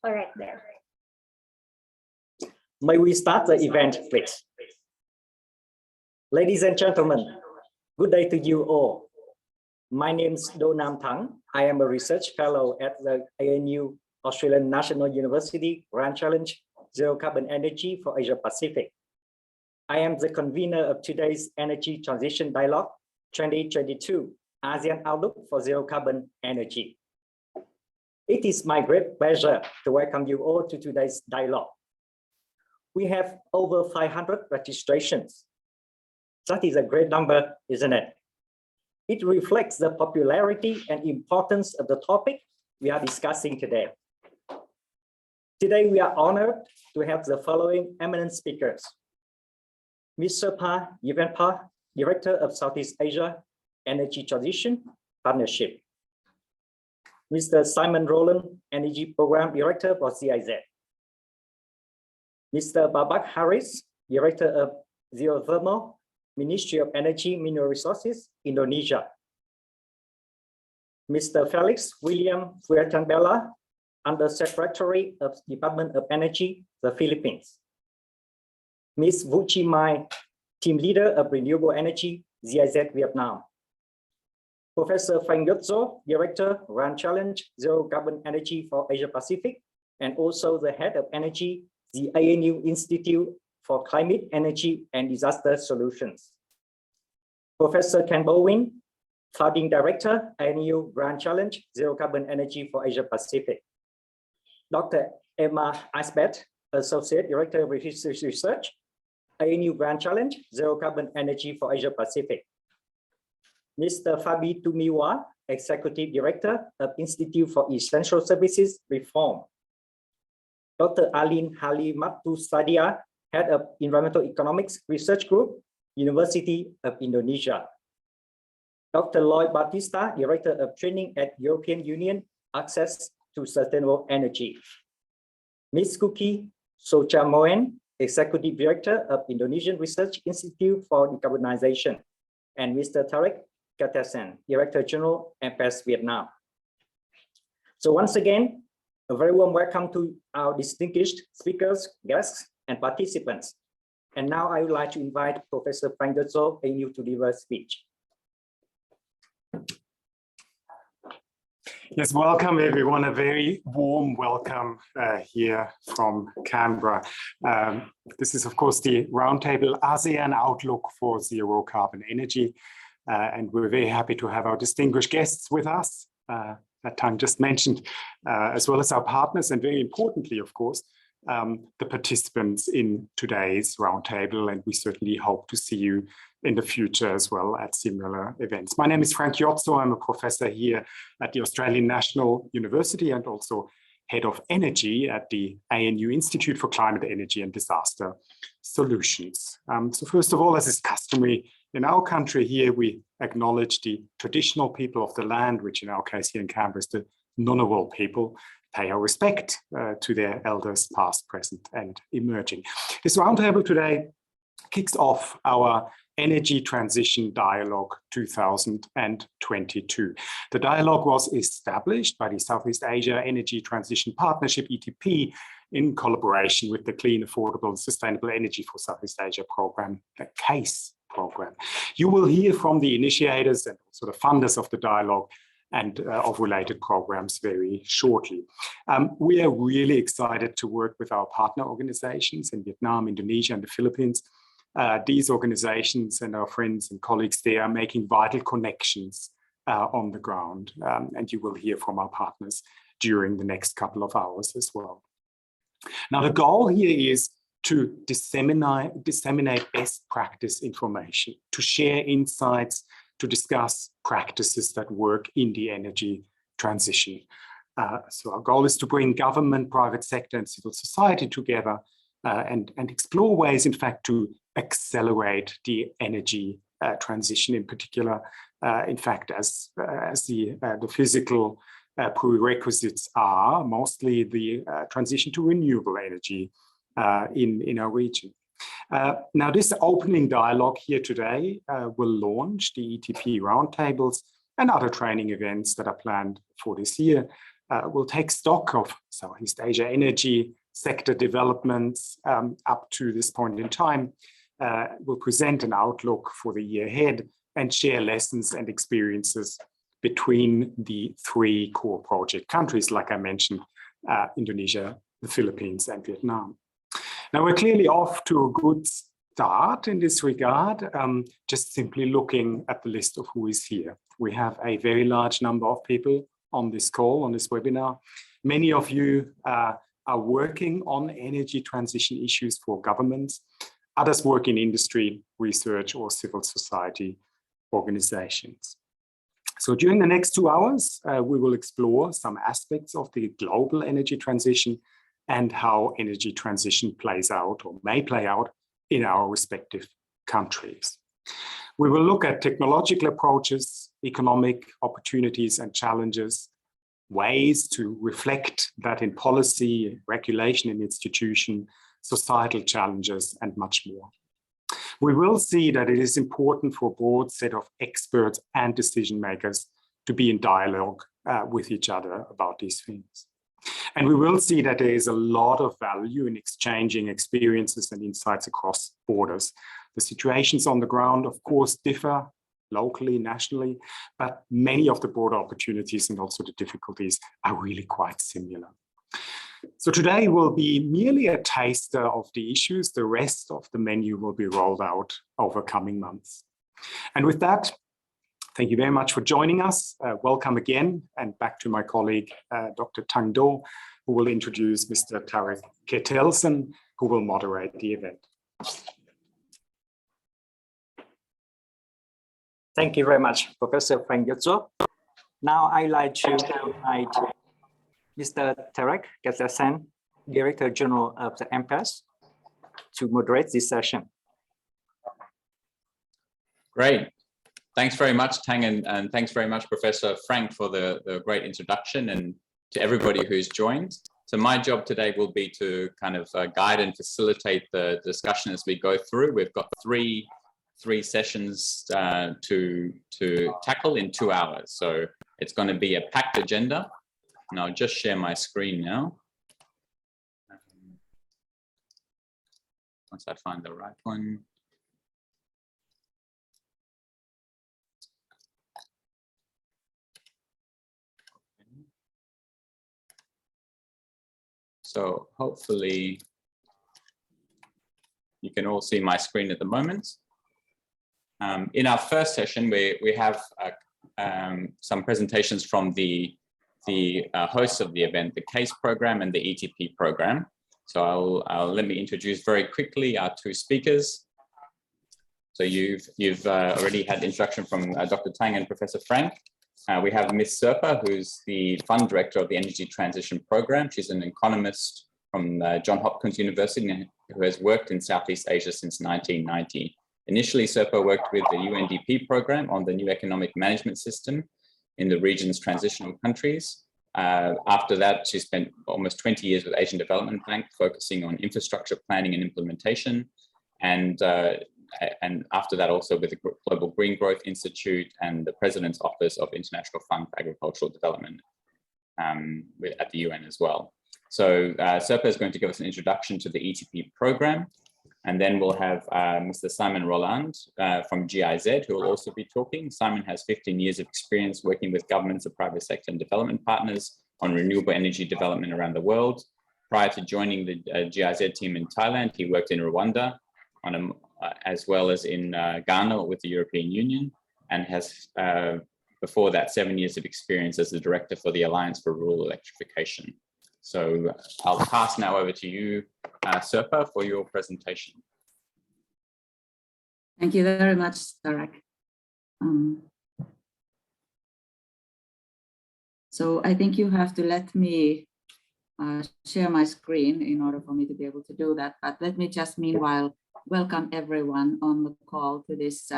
All right, there. May we start the event, please? Ladies and gentlemen, good day to you all. My name is Do Nam Thang. I am a research fellow at the ANU Australian National University Grand Challenge Zero Carbon Energy for Asia Pacific. I am the convener of today's Energy Transition Dialogue 2022 ASEAN Outlook for Zero Carbon Energy. It is my great pleasure to welcome you all to today's dialogue. We have over 500 registrations. That is a great number, isn't it? It reflects the popularity and importance of the topic we are discussing today. Today, we are honored to have the following eminent speakers. Mr. Pa Yuvenpa, Director of Southeast Asia Energy Transition Partnership. Mr. Simon Rowland, Energy Program Director for CIZ. Mr. Babak Haris, Director of Geothermal, Ministry of Energy Mineral Resources, Indonesia. Mr. Felix William Fuertanbella, Under Secretary of Department of Energy, the Philippines. Ms. Vu Chi Mai, Team Leader of Renewable Energy, GIZ Vietnam. Professor Frank Yotzo, Director, Grand Challenge Zero Carbon Energy for Asia Pacific, and also the Head of Energy, the ANU Institute for Climate, Energy, and Disaster Solutions. Professor Ken Bowen, Founding Director, ANU Grand Challenge Zero Carbon Energy for Asia Pacific. Dr. Emma Asbeth, Associate Director of Research, ANU Grand Challenge Zero Carbon Energy for Asia Pacific. Mr. Fabi Tumiwa, Executive Director of Institute for Essential Services Reform. Dr. Aline Halimatu Sadia, Head of Environmental Economics Research Group, University of Indonesia. Dr. Lloyd Batista, Director of Training at European Union Access to Sustainable Energy. Ms. Kuki Sochamoen, Executive Director of Indonesian Research Institute for Decarbonization. And Mr. Tarek Katesen, Director General, MPS Vietnam. So once again, a very warm welcome to our distinguished speakers, guests, and participants. And now I would like to invite Professor Frank Yotzo, ANU, to deliver a speech. Yes, welcome everyone. A very warm welcome here from Canberra. This is, of course, the Roundtable ASEAN Outlook for Zero Carbon Energy. And we're very happy to have our distinguished guests with us, that Tang just mentioned, as well as our partners, and very importantly, of course, the participants in today's roundtable. And we certainly hope to see you in the future as well at similar events. My name is Frank Yotzo. I'm a professor here at the Australian National University and also Head of Energy at the ANU Institute for Climate, Energy and Disaster Solutions. So first of all, as is customary in our country here, we acknowledge the traditional people of the land, which in our case here in Canberra is the Ngunnawal people, pay our respect to their elders past, present and emerging. This roundtable today kicks off our Energy Transition Dialogue 2022. The dialogue was established by the Southeast Asia Energy Transition Partnership, ETP, in collaboration with the Clean, Affordable and Sustainable Energy for Southeast Asia program, the CASE program. You will hear from the initiators and also the funders of the dialogue and of related programs very shortly. We are really excited to work with our partner organizations in Vietnam, Indonesia, and the Philippines. These organizations and our friends and colleagues, they are making vital connections on the ground, and you will hear from our partners during the next couple of hours as well. Now, the goal here is to disseminate best practice information, to share insights, to discuss practices that work in the energy transition. So our goal is to bring government, private sector, and civil society together and explore ways, in fact, to accelerate the energy transition in particular, in fact, as the physical prerequisites are mostly the transition to renewable energy in our region. Now, this opening dialogue here today will launch the ETP roundtables and other training events that are planned for this year. We'll take stock of Southeast Asia energy sector developments up to this point in time. We'll present an outlook for the year ahead and share lessons and experiences between the three core project countries, like I mentioned, Indonesia, the Philippines, and Vietnam. Now, we're clearly off to a good start in this regard, just simply looking at the list of who is here. We have a very large number of people on this call, on this webinar. Many of you are working on energy transition issues for governments. Others work in industry, research, or civil society organizations. So during the next 2 hours, we will explore some aspects of the global energy transition and how energy transition plays out or may play out in our respective countries. We will look at technological approaches, economic opportunities and challenges, ways to reflect that in policy, regulation and institution, societal challenges, and much more. We will see that it is important for a broad set of experts and decision makers to be in dialogue with each other about these things. And we will see that there is a lot of value in exchanging experiences and insights across borders. The situations on the ground, of course, differ locally, nationally, but many of the broader opportunities and also the difficulties are really quite similar. So today will be merely a taster of the issues. The rest of the menu will be rolled out over coming months. And with that, thank you very much for joining us. Welcome again, and back to my colleague, Dr. Tang Do, who will introduce Mr. Tarek Ketelsen, who will moderate the event. Thank you very much, Professor Frank Yotso. Now I'd like to invite Mr. Tarek Ketelsen, Director General of the MPAS, to moderate this session. Great. Thanks very much, Tang, and thanks very much, Professor Frank, for the great introduction, and to everybody who's joined. So my job today will be to kind of guide and facilitate the discussion as we go through. We've got three sessions to tackle in 2 hours. So it's going to be a packed agenda. And I'll just share my screen now. Once I find the right one. So hopefully you can all see my screen at the moment. In our first session, we have some presentations from the hosts of the event, the CASE program and the ETP program. So let me introduce very quickly our two speakers. So you've already had introduction from Dr. Tang and Professor Frank. We have Ms. Serpa, who's the Fund Director of the Energy Transition Program. She's an economist from Johns Hopkins University who has worked in Southeast Asia since 1990. Initially, Serpa worked with the UNDP program on the new economic management system in the region's transitional countries. After that, she spent almost 20 years with Asian Development Bank, focusing on infrastructure planning and implementation. And and after that also with the Global Green Growth Institute and the President's Office of International Fund for Agricultural Development at the UN as well. So Sirpa is going to give us an introduction to the ETP program, and then we'll have Mr. Simon Roland from GIZ, who will also be talking. Simon has 15 years of experience working with governments, the private sector and development partners on renewable energy development around the world. Prior to joining the GIZ team in Thailand, he worked in Rwanda as well as in Ghana with the European Union, and has before that 7 years of experience as the director for the Alliance for Rural Electrification. So I'll pass now over to you, Sirpa, for your presentation. Thank you very much, Tarek. So I think you have to let me share my screen in order for me to be able to do that. But let me just meanwhile welcome everyone on the call to this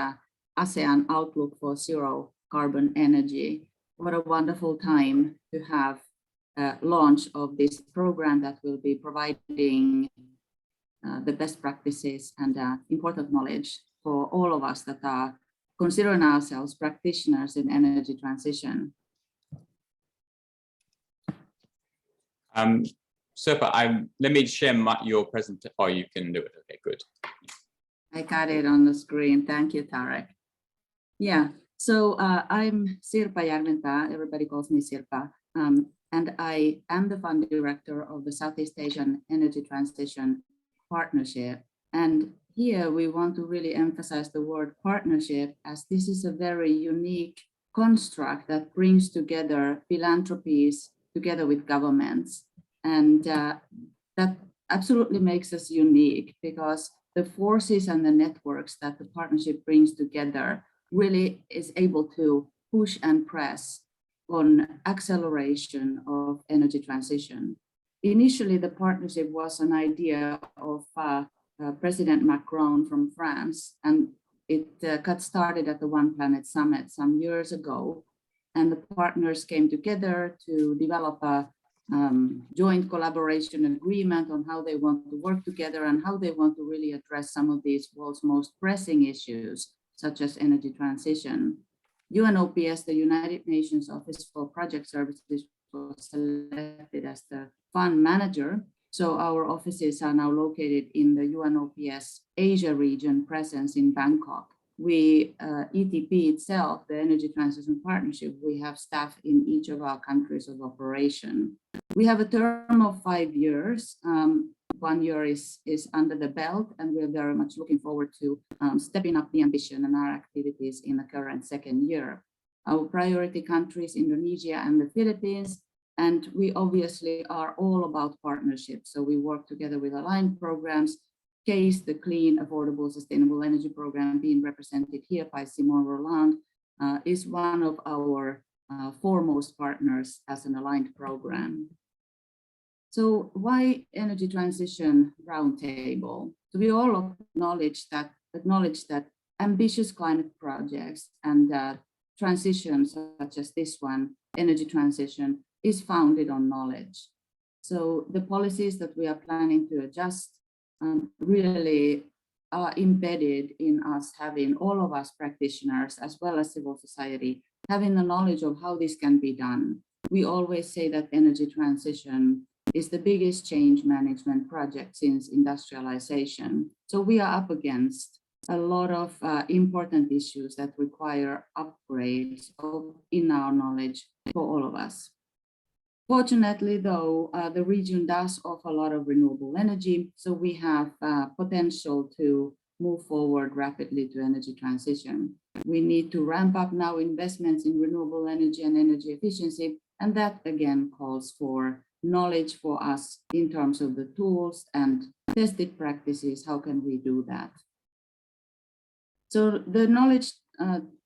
ASEAN Outlook for Zero Carbon Energy. What a wonderful time to have launch of this program that will be providing the best practices and important knowledge for all of us that are considering ourselves practitioners in energy transition. Sirpa, let me share your presentation. Oh, you can do it. Okay, good. I got it on the screen. Thank you, Tarek. Yeah, so I'm Sirpa Järvenpää. Everybody calls me Sirpa. And I am the fund director of the Southeast Asian Energy Transition Partnership. And here we want to really emphasize the word partnership, as this is a very unique construct that brings together philanthropies together with governments. And that absolutely makes us unique, because the forces and the networks that the partnership brings together really is able to push and press on acceleration of energy transition. Initially, the partnership was an idea of President Macron from France, and it got started at the One Planet Summit some years ago. And the partners came together to develop a joint collaboration agreement on how they want to work together and how they want to really address some of these world's most pressing issues, such as energy transition. UNOPS, the United Nations Office for Project Services, was selected as the fund manager. So our offices are now located in the UNOPS Asia region presence in Bangkok. We, ETP itself, the Energy Transition Partnership, we have staff in each of our countries of operation. We have a term of 5 years. 1 year is under the belt, and we're very much looking forward to stepping up the ambition and our activities in the current second year. Our priority countries, Indonesia and the Philippines, and we obviously are all about partnerships. So we work together with aligned programs. CASE, the Clean, Affordable, Sustainable Energy Program, being represented here by Simon Roland, is one of our foremost partners as an aligned program. So why Energy Transition Roundtable? So we all acknowledge that ambitious climate projects and transitions such as this one, energy transition, is founded on knowledge. So the policies that we are planning to adjust really are embedded in us having, all of us practitioners as well as civil society, having the knowledge of how this can be done. We always say that energy transition is the biggest change management project since industrialization. So we are up against a lot of important issues that require upgrades in our knowledge for all of us. Fortunately, though, the region does offer a lot of renewable energy, so we have potential to move forward rapidly to energy transition. We need to ramp up now investments in renewable energy and energy efficiency, and that again calls for knowledge for us in terms of the tools and tested practices. How can we do that? So the knowledge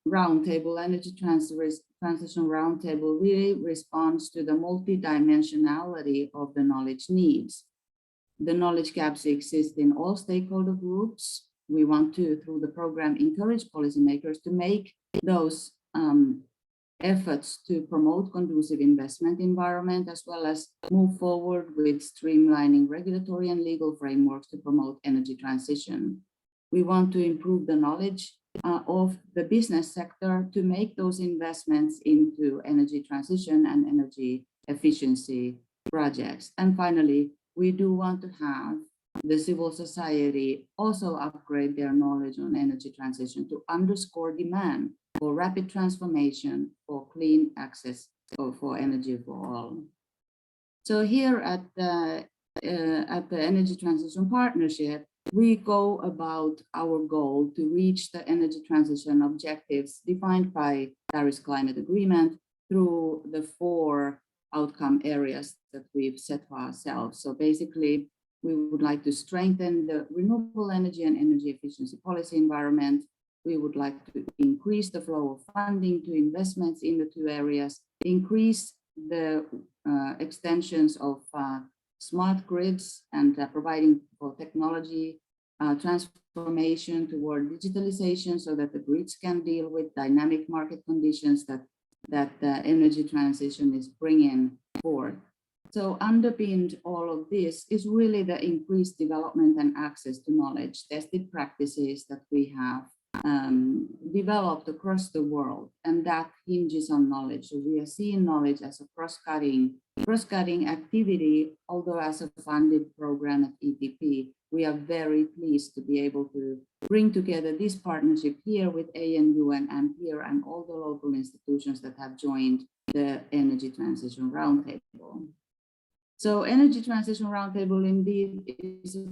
roundtable, energy transition roundtable, really responds to the multidimensionality of the knowledge needs. The knowledge gaps exist in all stakeholder groups. We want to, through the program, encourage policymakers to make those efforts to promote conducive investment environment, as well as move forward with streamlining regulatory and legal frameworks to promote energy transition. We want to improve the knowledge of the business sector to make those investments into energy transition and energy efficiency projects. And finally, we do want to have the civil society also upgrade their knowledge on energy transition to underscore demand for rapid transformation for clean access for energy for all. So here at the Energy Transition Partnership, we go about our goal to reach the energy transition objectives defined by Paris Climate Agreement through the 4 outcome areas that we've set for ourselves. So basically, we would like to strengthen the renewable energy and energy efficiency policy environment. We would like to increase the flow of funding to investments in the 2 areas, increase the extensions of smart grids and providing for technology transformation toward digitalization so that the grids can deal with dynamic market conditions that the energy transition is bringing forth. So underpinned all of this is really the increased development and access to knowledge, tested practices that we have developed across the world, and that hinges on knowledge. So we are seeing knowledge as a cross-cutting activity, although as a funded program at ETP, we are very pleased to be able to bring together this partnership here with ANU and Ampere and all the local institutions that have joined the Energy Transition Roundtable. So Energy Transition Roundtable indeed is a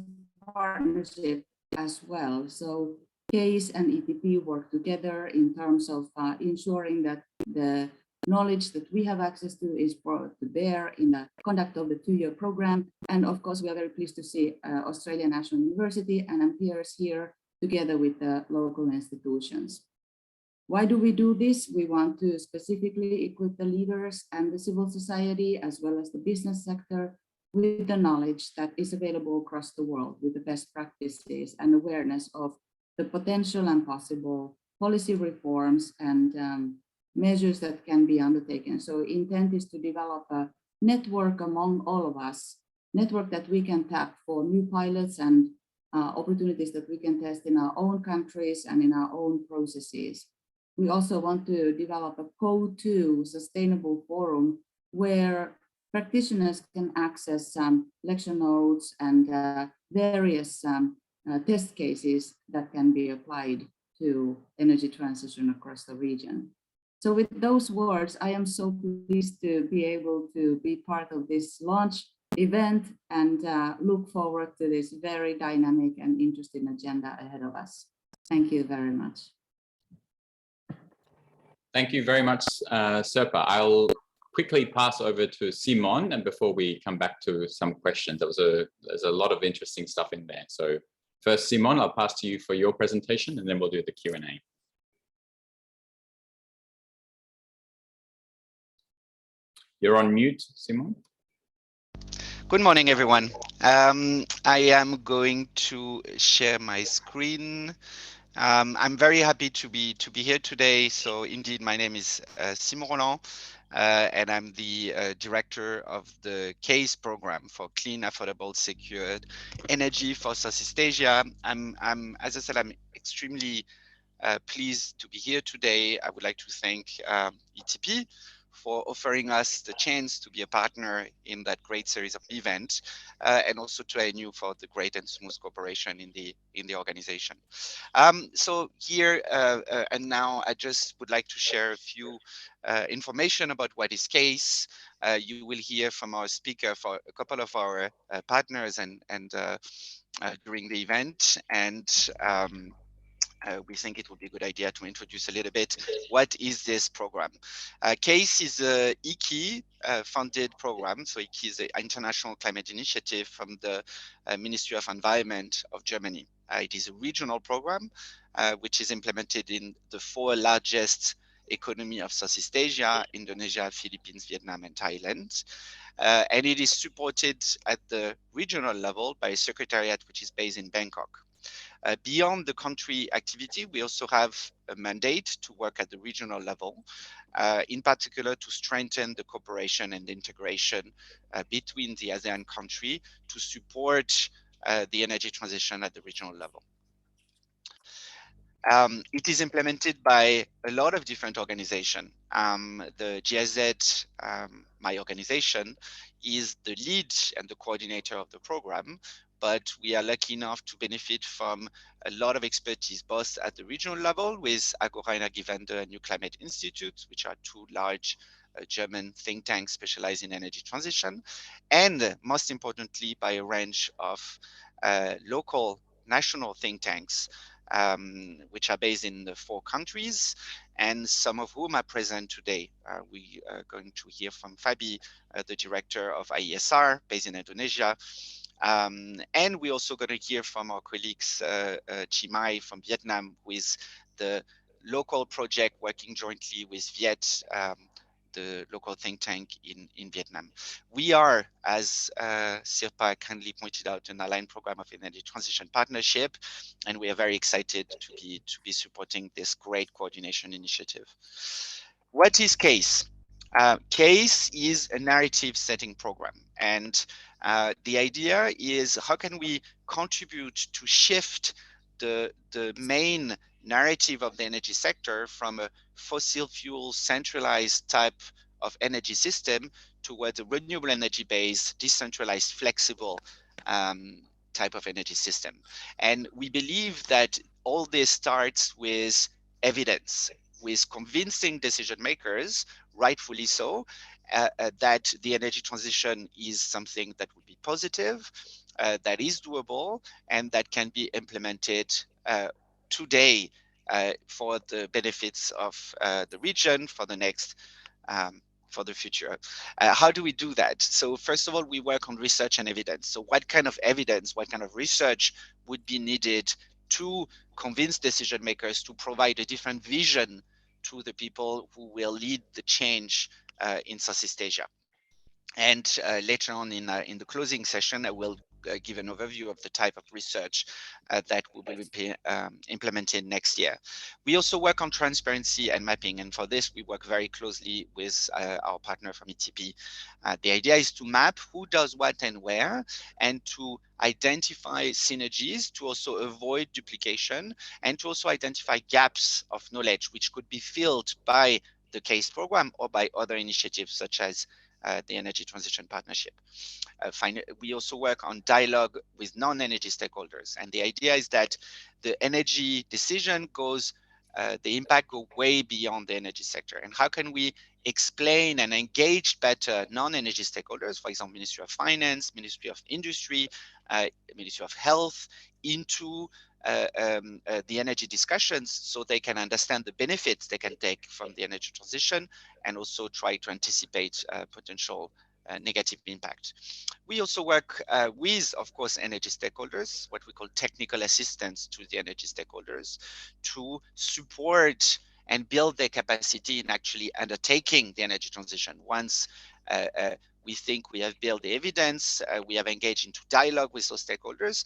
partnership as well. So CASE and ETP work together in terms of ensuring that the knowledge that we have access to is brought to bear in the conduct of the 2-year program. And of course, we are very pleased to see Australian National University and Ampere's here together with the local institutions. Why do we do this? We want to specifically equip the leaders and the civil society, as well as the business sector, with the knowledge that is available across the world, with the best practices and awareness of the potential and possible policy reforms and measures that can be undertaken. So intent is to develop a network among all of us, network that we can tap for new pilots and opportunities that we can test in our own countries and in our own processes. We also want to develop a Code2 sustainable forum where practitioners can access some lecture notes and various test cases that can be applied to energy transition across the region. So with those words, I am so pleased to be able to be part of this launch event and look forward to this very dynamic and interesting agenda ahead of us. Thank you very much. Thank you very much, Sirpa. I'll quickly pass over to Simon, and before we come back to some questions, there's a lot of interesting stuff in there. So first, Simon, I'll pass to you for your presentation, and then we'll do the Q&A. You're on mute, Simon. Good morning, everyone. I am going to share my screen. I'm very happy to be here today. So indeed, my name is Simon Roland, and I'm the director of the CASE program for clean, affordable, secured energy for Southeast Asia. As I said, I'm extremely pleased to be here today. I would like to thank ETP for offering us the chance to be a partner in that great series of events, and also to ANU for the great and smooth cooperation in the organization. So here and now, I just would like to share a few information about what is CASE. You will hear from our speaker for a couple of our partners and during the event, and we think it would be a good idea to introduce a little bit what is this program. CASE is a IKI funded program. So IKI is the International Climate Initiative from the Ministry of Environment of Germany. It is a regional program which is implemented in the 4 largest economy of Southeast Asia: Indonesia, Philippines, Vietnam, and Thailand. And it is supported at the regional level by a secretariat which is based in Bangkok. Beyond the country activity, we also have a mandate to work at the regional level, in particular to strengthen the cooperation and integration between the ASEAN country to support the energy transition at the regional level. It is implemented by a lot of different organizations. The GIZ, my organization, is the lead and the coordinator of the program, but we are lucky enough to benefit from a lot of expertise, both at the regional level with Agora Energiewende and New Climate Institute, which are two large German think tanks specialized in energy transition, and most importantly, by a range of local national think tanks, which are based in the 4 countries, and some of whom are present today. We are going to hear from Fabi, the director of IESR, based in Indonesia. And we're also going to hear from our colleagues, Chi Mai from Vietnam, with the local project working jointly with Viet, the local think tank in Vietnam. We are, as Sirpa kindly pointed out, an aligned program of energy transition partnership, and we are very excited to be supporting this great coordination initiative. What is CASE? CASE is a narrative setting program, and the idea is how can we contribute to shift the main narrative of the energy sector from a fossil fuel centralized type of energy system towards a renewable energy based, decentralized, flexible type of energy system. And we believe that all this starts with evidence, with convincing decision makers, rightfully so, that the energy transition is something that would be positive, that is doable, and that can be implemented today for the benefits of the region for the next for the future. How do we do that? So first of all, we work on research and evidence. So what kind of evidence, what kind of research would be needed to convince decision makers to provide a different vision to the people who will lead the change in Southeast Asia? And later on in the closing session, I will give an overview of the type of research that will be implemented next year. We also work on transparency and mapping, and for this we work very closely with our partner from ETP. The idea is to map who does what and where, and to identify synergies, to also avoid duplication, and to also identify gaps of knowledge which could be filled by the CASE program or by other initiatives such as the Energy Transition Partnership. We also work on dialogue with non-energy stakeholders. And the idea is that the energy decision goes, the impact go way beyond the energy sector. And how can we explain and engage better non-energy stakeholders, for example, Ministry of Finance, Ministry of Industry, Ministry of Health, into the energy discussions so they can understand the benefits they can take from the energy transition and also try to anticipate potential negative impact. We also work with, of course, energy stakeholders, what we call technical assistance to the energy stakeholders, to support and build their capacity in actually undertaking the energy transition. Once we think we have built the evidence, we have engaged into dialogue with those stakeholders,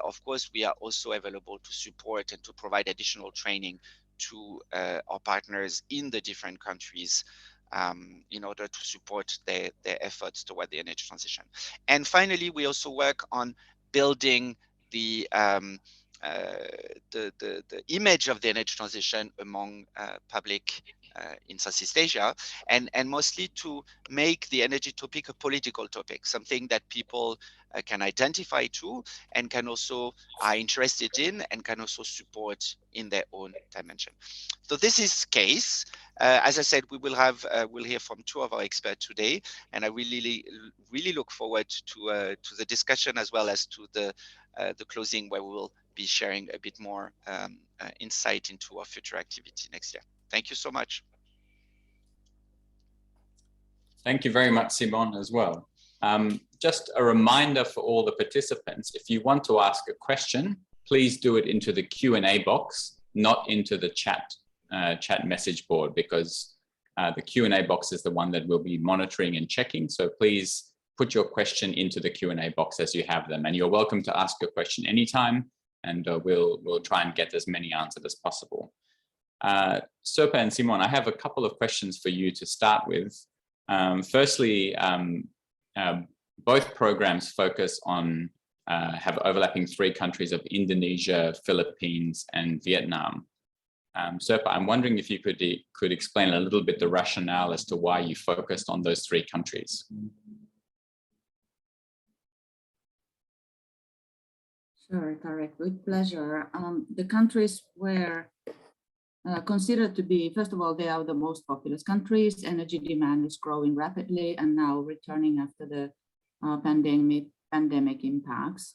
of course, we are also available to support and to provide additional training to our partners in the different countries in order to support their efforts toward the energy transition. And finally, we also work on building the image of the energy transition among public in Southeast Asia, and mostly to make the energy topic a political topic, something that people can identify to and can also are interested in and can also support in their own dimension. So this is CASE. As I said, we will have we'll hear from 2 of our experts today, and I really look forward to the discussion as well as to the closing, where we will be sharing a bit more insight into our future activity next year. Thank you so much. Thank you very much, Simon, as well. Just a reminder for all the participants, if you want to ask a question, please do it into the Q&A box, not into the chat message board, because the Q&A box is the one that we'll be monitoring and checking. So please put your question into the Q&A box as you have them. And you're welcome to ask a question anytime, and we'll try and get as many answered as possible. Sirpa and Simon, I have a couple of questions for you to start with. Firstly, both programs focus on, have overlapping 3 countries of Indonesia, Philippines, and Vietnam. Sirpa, I'm wondering if you could explain a little bit the rationale as to why you focused on those 3 countries. Sure, Tarek, with pleasure. The countries were considered to be, first of all, they are the most populous countries. Energy demand is growing rapidly and now returning after the pandemic impacts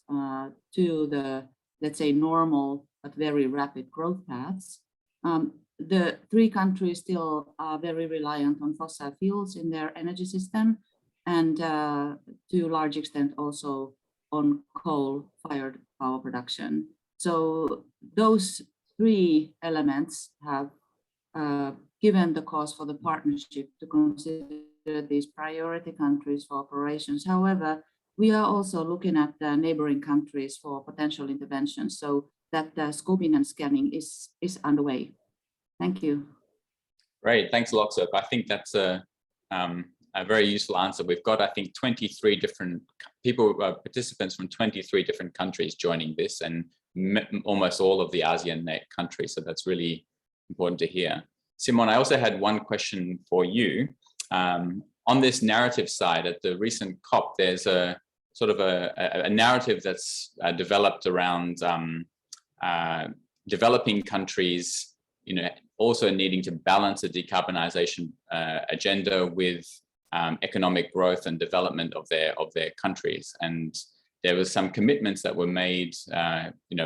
to the, let's say, normal but very rapid growth paths. The 3 countries still are very reliant on fossil fuels in their energy system, and to a large extent also on coal-fired power production. So those 3 elements have given the cause for the partnership to consider these priority countries for operations. However, we are also looking at the neighboring countries for potential interventions, so that the scoping and scanning is underway. Thank you. Great, thanks a lot, Sirpa. I think that's a very useful answer. We've got, I think, 23 different people, participants from 23 different countries joining this, and almost all of the ASEAN countries. So that's really important to hear. Simon, I also had one question for you. On this narrative side, at the recent COP, there's a sort of a narrative that's developed around developing countries, also needing to balance a decarbonization agenda with economic growth and development of their countries. And there was some commitments that were made,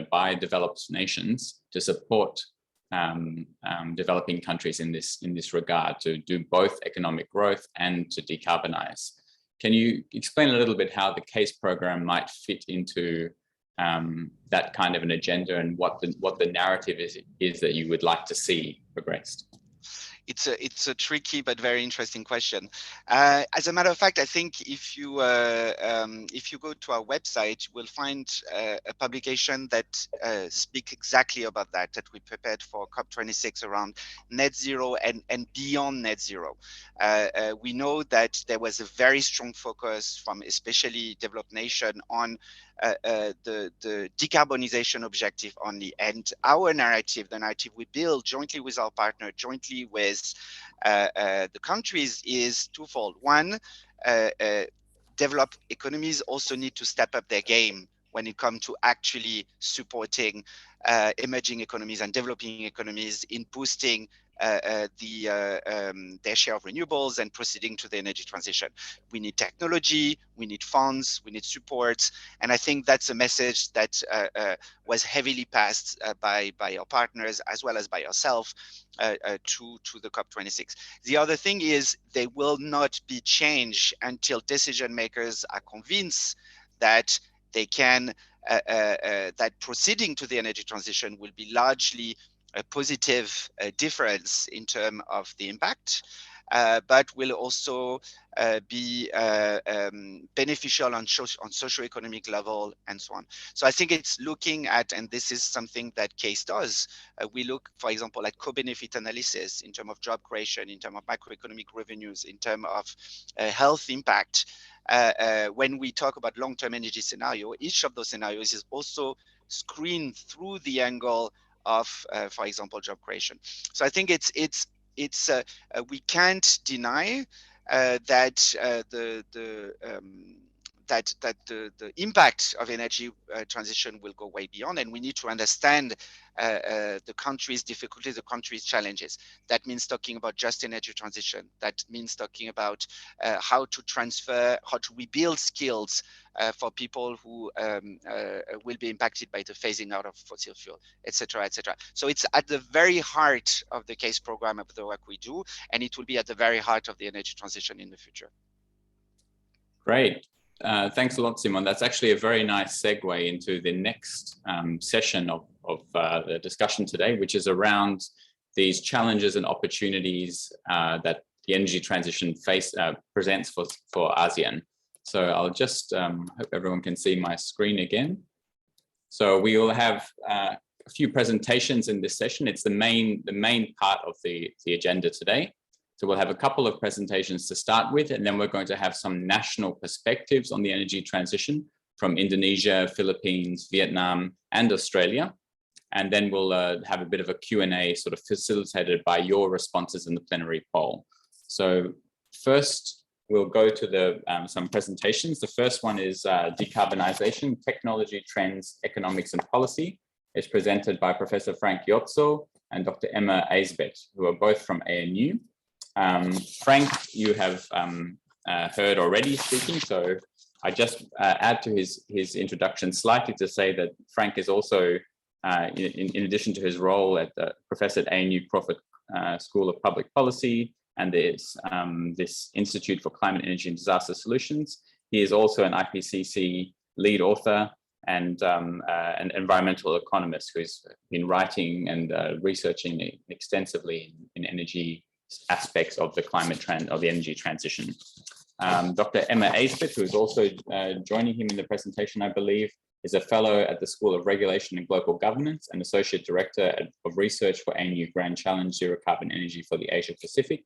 by developed nations to support developing countries in this regard, to do both economic growth and to decarbonize. Can you explain a little bit how the CASE program might fit into that kind of an agenda, and what the narrative is that you would like to see progressed? It's a tricky but very interesting question. As a matter of fact, I think if you go to our website, you will find a publication that speaks exactly about that we prepared for COP26 around net zero and beyond net zero. We know that there was a very strong focus from especially developed nation on the decarbonization objective only, and our narrative, the narrative we build jointly with our partner, jointly with the countries, is twofold. One, developed economies also need to step up their game when it comes to actually supporting emerging economies and developing economies in boosting their share of renewables and proceeding to the energy transition. We need technology, we need funds, we need support, and I think that's a message that was heavily passed by our partners as well as by ourselves to the COP26. The other thing is there will not be change until decision makers are convinced that they can that proceeding to the energy transition will be largely a positive difference in terms of the impact, but will also be beneficial on socio-economic level and so on. So I think it's looking at, and this is something that CASE does, we look, for example, at co-benefit analysis in terms of job creation, in terms of macroeconomic revenues, in terms of health impact. When we talk about long-term energy scenario, each of those scenarios is also screened through the angle of, for example, job creation. So I think we can't deny that the impact of energy transition will go way beyond, and we need to understand the country's difficulties, the country's challenges. That means talking about just energy transition. That means talking about how to rebuild skills for people who will be impacted by the phasing out of fossil fuel, etc., etc. So it's at the very heart of the CASE program of the work we do, and it will be at the very heart of the energy transition in the future. Great. Thanks a lot, Simon. That's actually a very nice segue into the next session of the discussion today, which is around these challenges and opportunities that the energy transition presents for ASEAN. So I'll just hope everyone can see my screen again. So we will have a few presentations in this session. It's the main part of the agenda today. So we'll have a couple of presentations to start with, and then we're going to have some national perspectives on the energy transition from Indonesia, Philippines, Vietnam, and Australia. and then we'll have a bit of a Q&A sort of facilitated by your responses in the plenary poll. So first, we'll go to some presentations. The first one is Decarbonization, Technology, Trends, Economics and Policy. It's presented by Professor Frank Jotzo and Dr. Emma Aisbet, who are both from ANU. Frank, you have heard already speaking, so I just add to his introduction slightly to say that Frank is also, in addition to his role at the professor at ANU Crawford School of Public Policy and this Institute for Climate, Energy and Disaster Solutions, he is also an IPCC lead author and an environmental economist who's been writing and researching extensively in energy aspects of the energy transition. Dr. Emma Aisbet, who is also joining him in the presentation, I believe, is a fellow at the School of Regulation and Global Governance and Associate Director of Research for ANU Grand Challenge Zero Carbon Energy for the Asia Pacific.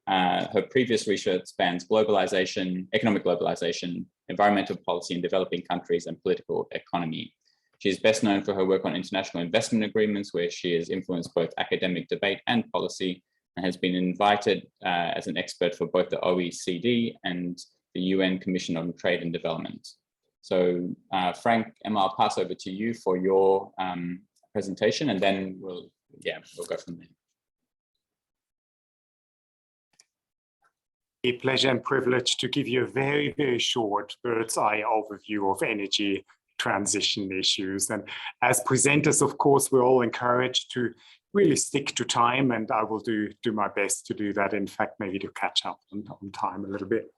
Her previous research spans globalization, economic globalization, environmental policy in developing countries, and political economy. She is best known for her work on international investment agreements, where she has influenced both academic debate and policy, and has been invited as an expert for both the OECD and the UN Commission on Trade and Development. So Frank, Emma, I'll pass over to you for your presentation, and then we'll go from there. A pleasure and privilege to give you a very, very short bird's eye overview of energy transition issues. And as presenters, of course, we're all encouraged to really stick to time, and I will do my best to do that. In fact, maybe to catch up on time a little bit.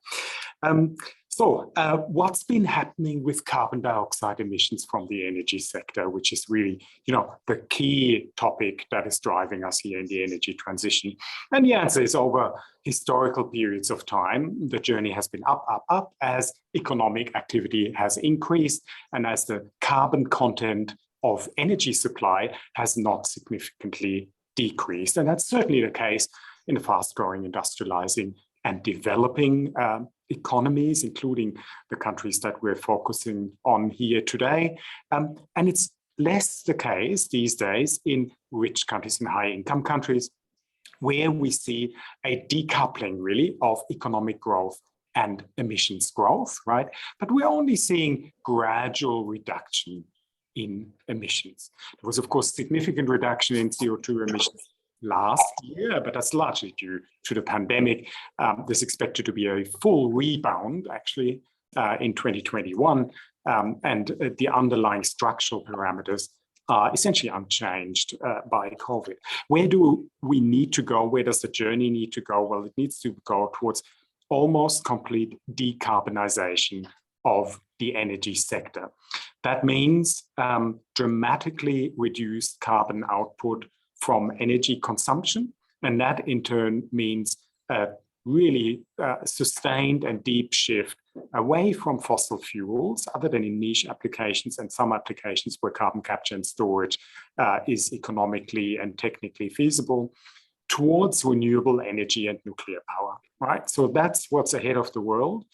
So what's been happening with carbon dioxide emissions from the energy sector, which is really, the key topic that is driving us here in the energy transition? And the answer is, over historical periods of time, the journey has been up, up, up as economic activity has increased and as the carbon content of energy supply has not significantly decreased. And that's certainly the case in the fast-growing, industrializing and developing economies, including the countries that we're focusing on here today. And it's less the case these days in rich countries and high-income countries, where we see a decoupling really of economic growth and emissions growth, right? But we're only seeing gradual reduction in emissions. There was, of course, significant reduction in CO2 emissions last year, but that's largely due to the pandemic. There's expected to be a full rebound, actually, in 2021, and the underlying structural parameters are essentially unchanged by COVID. Where do we need to go? Where does the journey need to go? Well, it needs to go towards almost complete decarbonization of the energy sector. That means dramatically reduced carbon output from energy consumption, and that in turn means a really sustained and deep shift away from fossil fuels, other than in niche applications and some applications where carbon capture and storage is economically and technically feasible, towards renewable energy and nuclear power, right? So that's what's ahead of the world.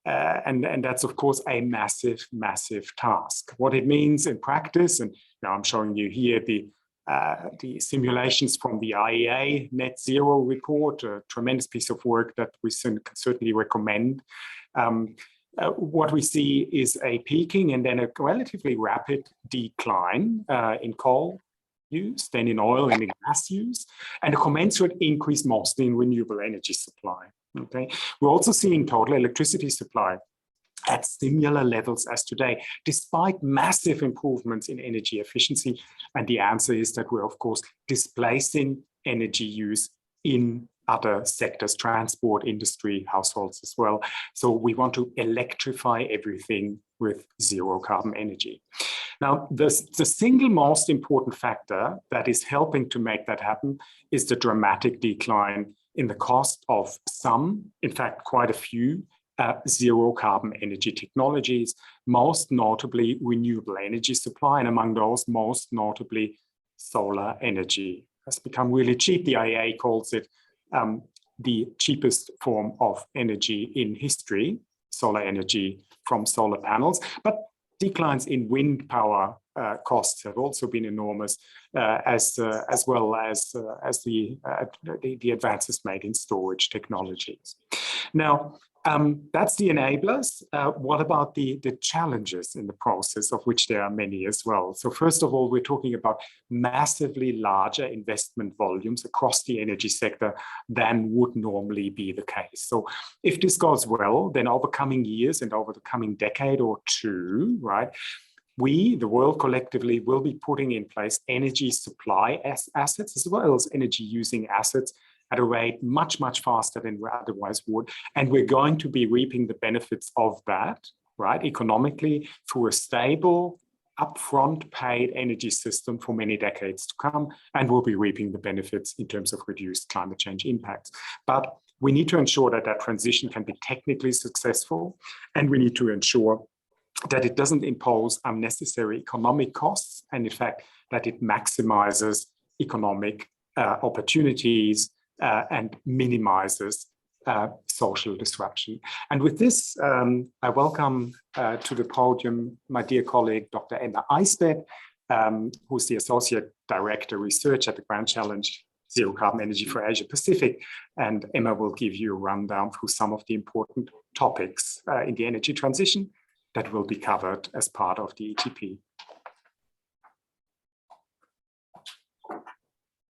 And that's, of course, a massive, massive task. What it means in practice, and now I'm showing you here the simulations from the IEA Net Zero report, a tremendous piece of work that we can certainly recommend. What we see is a peaking and then a relatively rapid decline in coal use, then in oil and in gas use, and a commensurate increase mostly in renewable energy supply. Okay, we're also seeing total electricity supply at similar levels as today, despite massive improvements in energy efficiency. And the answer is that we're, of course, displacing energy use in other sectors, transport, industry, households as well. So we want to electrify everything with zero carbon energy. Now, the single most important factor that is helping to make that happen is the dramatic decline in the cost of some, in fact, quite a few, zero carbon energy technologies, most notably renewable energy supply, and among those, most notably solar energy has become really cheap. The IEA calls it the cheapest form of energy in history, solar energy from solar panels. But declines in wind power costs have also been enormous, as well as the advances made in storage technologies. Now, that's the enablers. What about the challenges in the process, of which there are many as well? So first of all, we're talking about massively larger investment volumes across the energy sector than would normally be the case. So if this goes well, then over coming years and over the coming decade or two, right, we, the world collectively, will be putting in place energy supply assets as well as energy using assets at a rate much, much faster than we otherwise would. And we're going to be reaping the benefits of that, right, economically, through a stable, upfront paid energy system for many decades to come, and we'll be reaping the benefits in terms of reduced climate change impacts. But we need to ensure that that transition can be technically successful, and we need to ensure that it doesn't impose unnecessary economic costs, and in fact, that it maximizes economic opportunities and minimizes social disruption. And with this, I welcome to the podium my dear colleague, Dr. Emma Eisbeth, who's the Associate Director Research at the Grand Challenge Zero Carbon Energy for Asia Pacific. And Emma will give you a rundown through some of the important topics in the energy transition that will be covered as part of the ETP.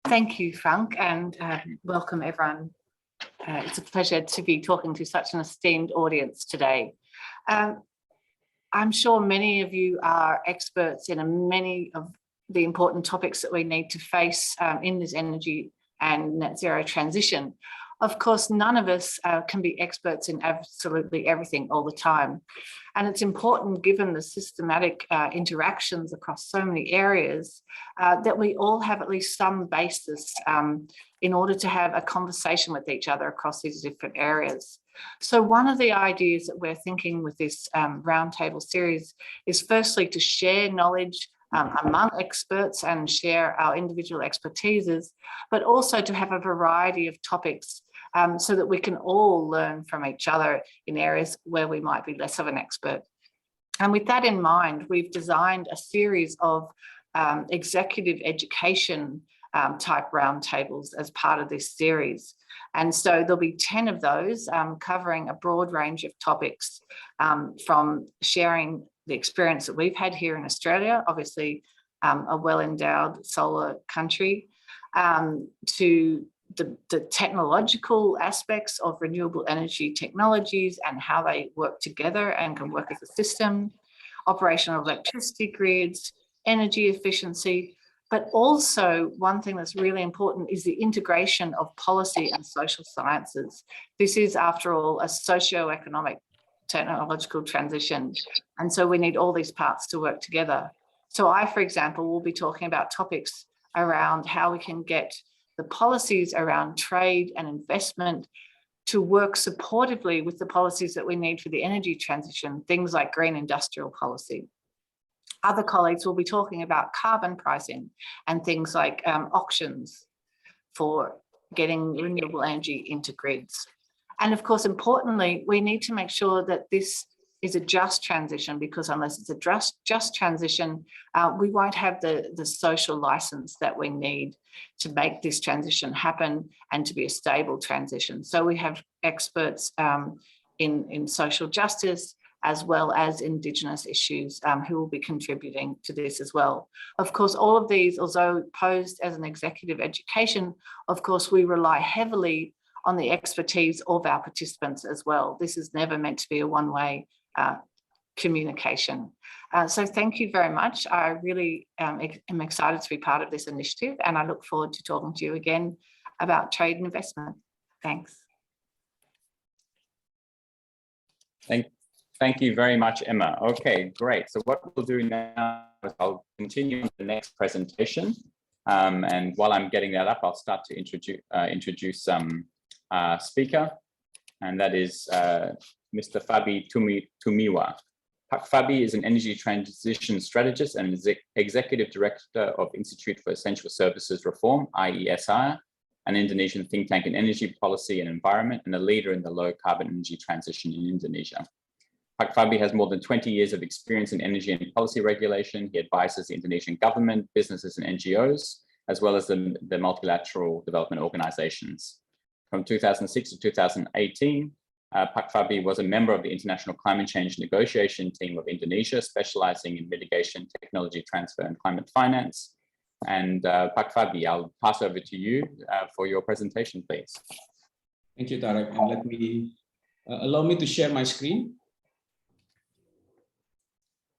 Thank you, Frank, and welcome everyone. It's a pleasure to be talking to such an esteemed audience today. I'm sure many of you are experts in many of the important topics that we need to face in this energy and net zero transition. Of course, none of us can be experts in absolutely everything all the time. And it's important, given the systematic interactions across so many areas, that we all have at least some basis in order to have a conversation with each other across these different areas. So one of the ideas that we're thinking with this roundtable series is firstly to share knowledge among experts and share our individual expertises, but also to have a variety of topics so that we can all learn from each other in areas where we might be less of an expert. And with that in mind, we've designed a series of executive education type roundtables as part of this series. And so there'll be 10 of those covering a broad range of topics, from sharing the experience that we've had here in Australia, obviously a well-endowed solar country, to the technological aspects of renewable energy technologies and how they work together and can work as a system, operational electricity grids, energy efficiency, but also one thing that's really important is the integration of policy and social sciences. This is, after all, a socio-economic technological transition. And so we need all these parts to work together. So I, for example, will be talking about topics around how we can get the policies around trade and investment to work supportively with the policies that we need for the energy transition, things like green industrial policy. Other colleagues will be talking about carbon pricing and things like auctions for getting renewable energy into grids. And of course, importantly, we need to make sure that this is a just transition, because unless it's a just transition, we won't have the social license that we need to make this transition happen and to be a stable transition. So we have experts in social justice as well as Indigenous issues who will be contributing to this as well. Of course, all of these, although posed as an executive education, of course, we rely heavily on the expertise of our participants as well. This is never meant to be a one-way communication. So thank you very much. I really am excited to be part of this initiative, and I look forward to talking to you again about trade and investment. Thanks. Thank you very much, Emma. Okay, great. So what we'll do now is I'll continue the next presentation. And while I'm getting that up, I'll start to introduce some speaker, and that is Mr. Fabi Tumiwa. Fabi is an energy transition strategist and executive director of Institute for Essential Services Reform, IESR, an Indonesian think tank in energy policy and environment, and a leader in the low carbon energy transition in Indonesia. Pak Fabi has more than 20 years of experience in energy and policy regulation. He advises the Indonesian government, businesses and NGOs, as well as the multilateral development organizations. From 2006 to 2018, Pak Fabi was a member of the International Climate Change Negotiation Team of Indonesia, specializing in mitigation, technology transfer, and climate finance. And Pak Fabi, I'll pass over to you for your presentation, please. Thank you, Tarek. And let me allow me to share my screen.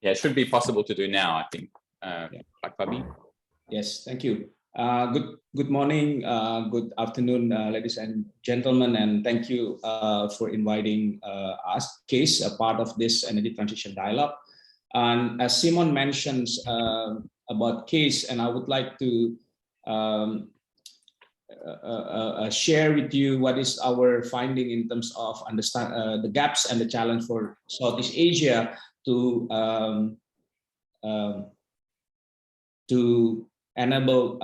Yeah, it should be possible to do now, I think. Pak Fabi. Yes, thank you. Good morning, good afternoon, ladies and gentlemen, and thank you for inviting us, CASE, a part of this energy transition dialogue. And as Simon mentions about CASE, and I would like to share with you what is our finding in terms of understand the gaps and the challenge for Southeast Asia to enable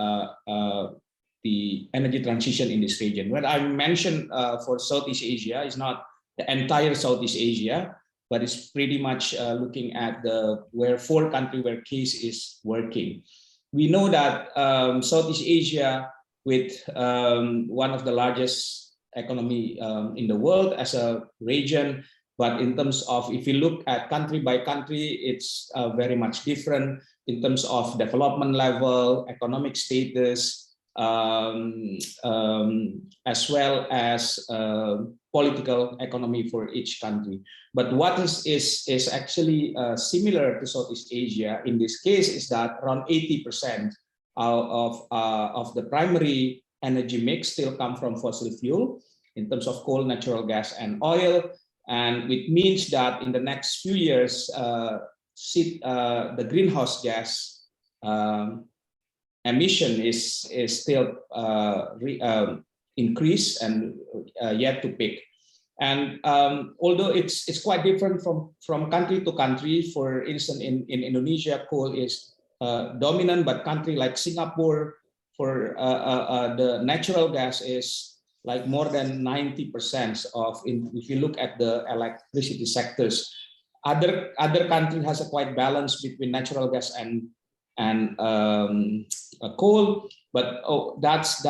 the energy transition in this region. What I mentioned for Southeast Asia is not the entire Southeast Asia, but it's pretty much looking at where 4 countries where CASE is working. We know that Southeast Asia, with one of the largest economy in the world as a region, but in terms of, if you look at country by country, it's very much different in terms of development level, economic status, as well as political economy for each country. But what is actually similar to Southeast Asia in this case is that around 80% of the primary energy mix still come from fossil fuel in terms of coal, natural gas, and oil. And it means that in the next few years, the greenhouse gas emission is still increased and yet to peak. And although it's quite different from country to country, for instance, in Indonesia, coal is dominant, but country like Singapore, for the natural gas is like more than 90% of, if you look at the electricity sectors. Other country has a quite balance between natural gas and coal, but that's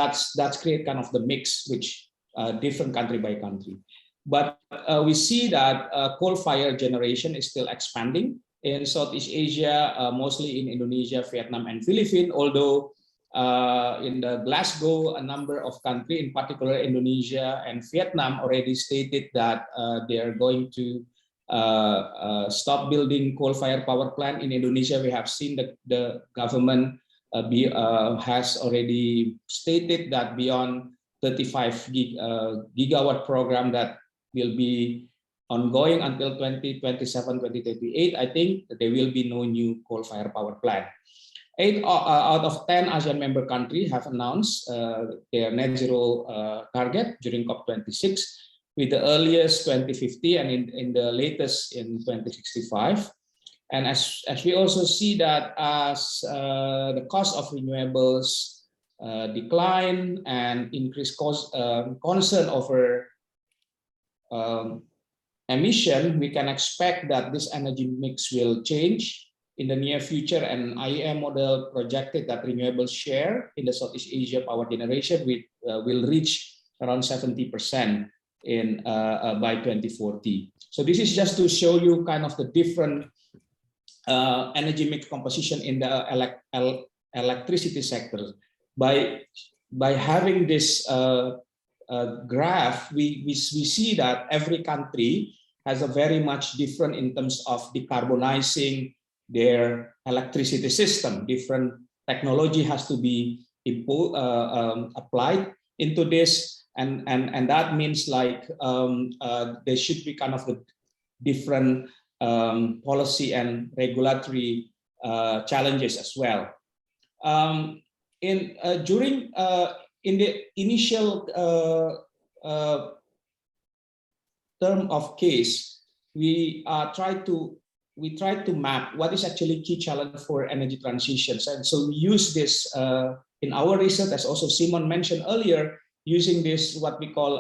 create kind of the mix, which different country by country. But we see that coal-fired generation is still expanding in Southeast Asia, mostly in Indonesia, Vietnam, and Philippines. Although in the Glasgow, a number of countries, in particular Indonesia and Vietnam, already stated that they are going to stop building coal-fired power plant. In Indonesia, we have seen that the government has already stated that beyond 35 gigawatt program that will be ongoing until 2027, 2038, I think there will be no new coal-fired power plant. 8 out of 10 ASEAN member countries have announced their net zero target during COP26, with the earliest 2050 and in the latest in 2065. And as we also see that as the cost of renewables decline and increased concern over emission, we can expect that this energy mix will change in the near future. And IEM model projected that renewable share in the Southeast Asia power generation will reach around 70% in by 2040. So this is just to show you kind of the different energy mix composition in the electricity sector. By having this graph, we see that every country has a very much different in terms of decarbonizing their electricity system. Different technology has to be applied into this, and that means like there should be kind of a different policy and regulatory challenges as well. In the initial term of CASE, we tried to map what is actually key challenge for energy transitions. And so we use this in our research, as also Simon mentioned earlier, using this what we call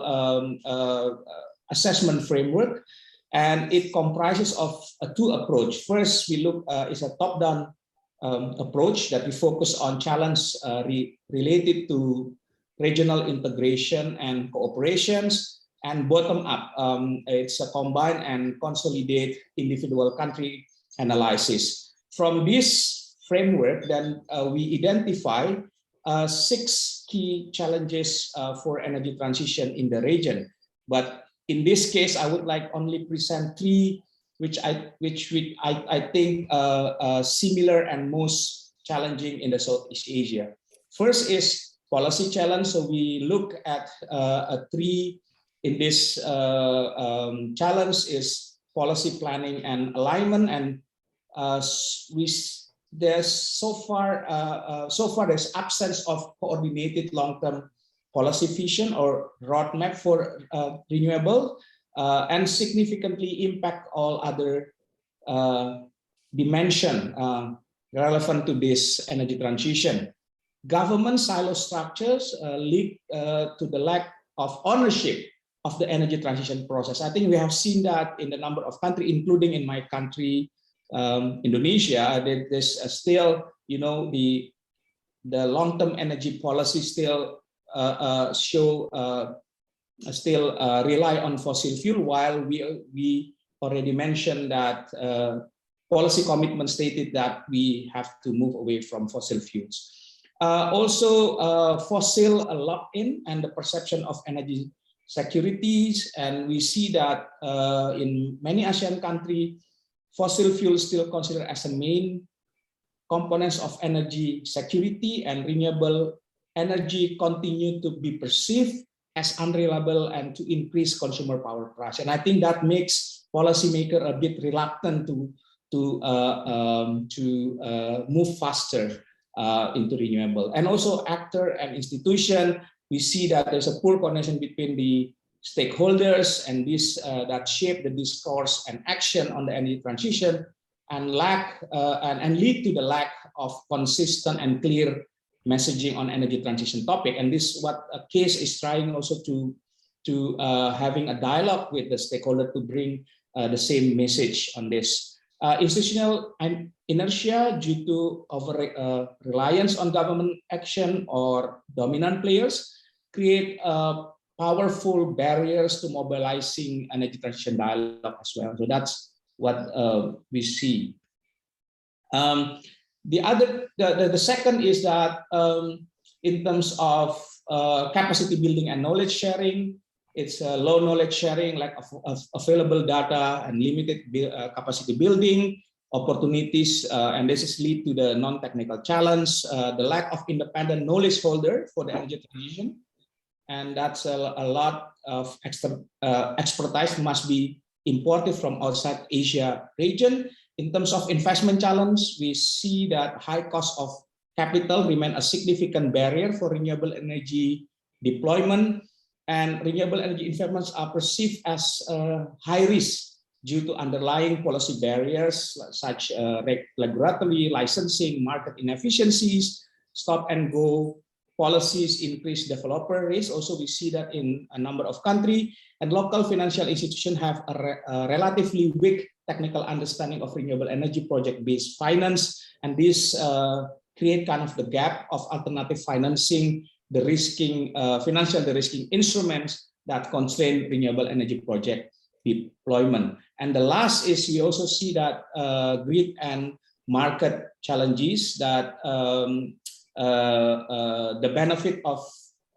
assessment framework. And it comprises of two approaches. First, we look is a top-down approach that we focus on challenges related to regional integration and cooperations, and bottom-up. It's a combine and consolidate individual country analysis. From this framework, then we identify 6 key challenges for energy transition in the region. But in this case, I would like only present 3, which I think similar and most challenging in the Southeast Asia. First is policy challenge. So we look at 3 in this challenge is policy planning and alignment, and there's so far there's absence of coordinated long-term policy vision or roadmap for renewable, and significantly impact all other dimension relevant to this energy transition. Government silo structures lead to the lack of ownership of the energy transition process. I think we have seen that in a number of countries, including in my country, Indonesia. There's still, the long-term energy policy still rely on fossil fuel, while we already mentioned that policy commitment stated that we have to move away from fossil fuels. Also, fossil lock-in and the perception of energy securities, and we see that in many ASEAN countries, fossil fuels still considered as a main components of energy security, and renewable energy continue to be perceived as unreliable and to increase consumer power price. And I think that makes policymakers a bit reluctant to move faster into renewable. And also actor and institution, we see that there's a poor connection between the stakeholders, and this that shape the discourse and action on the energy transition, and lead to the lack of consistent and clear messaging on energy transition topic. And this is what a case is trying also to having a dialogue with the stakeholder to bring the same message on this. Institutional inertia due to over reliance on government action or dominant players create powerful barriers to mobilizing energy transition dialogue as well. So that's what we see. The second is that in terms of capacity building and knowledge sharing, it's low knowledge sharing, lack of available data, and limited capacity building opportunities, and this is lead to the non-technical challenge, the lack of independent knowledge holder for the energy transition, and that's a lot of extra expertise must be imported from outside Asia region. In terms of investment challenge, we see that high cost of capital remain a significant barrier for renewable energy deployment, and renewable energy investments are perceived as high risk due to underlying policy barriers such regulatory, licensing, market inefficiencies, stop and go policies, increase developer risk. Also, we see that in a number of countries, and local financial institutions have a relatively weak technical understanding of renewable energy project-based finance, and this create kind of the gap of alternative financing, the risking financial de-risking instruments that constrain renewable energy project deployment. And the last is we also see that grid and market challenges, that the benefit of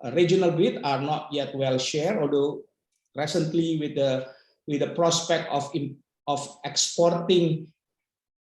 a regional grid are not yet well shared, although recently with the prospect of exporting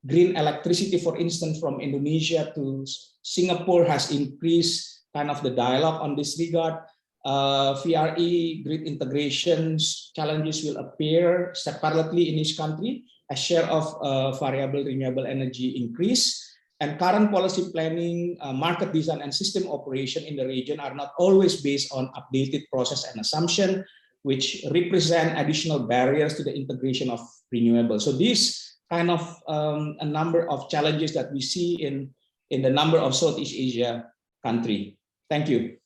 green electricity, for instance, from Indonesia to Singapore has increased kind of the dialogue on this regard. VRE grid integrations challenges will appear separately in each country as share of variable renewable energy increase. And current policy planning, market design, and system operation in the region are not always based on updated process and assumption, which represent additional barriers to the integration of renewables. So these kind of a number of challenges that we see in the number of Southeast Asia country. Thank you.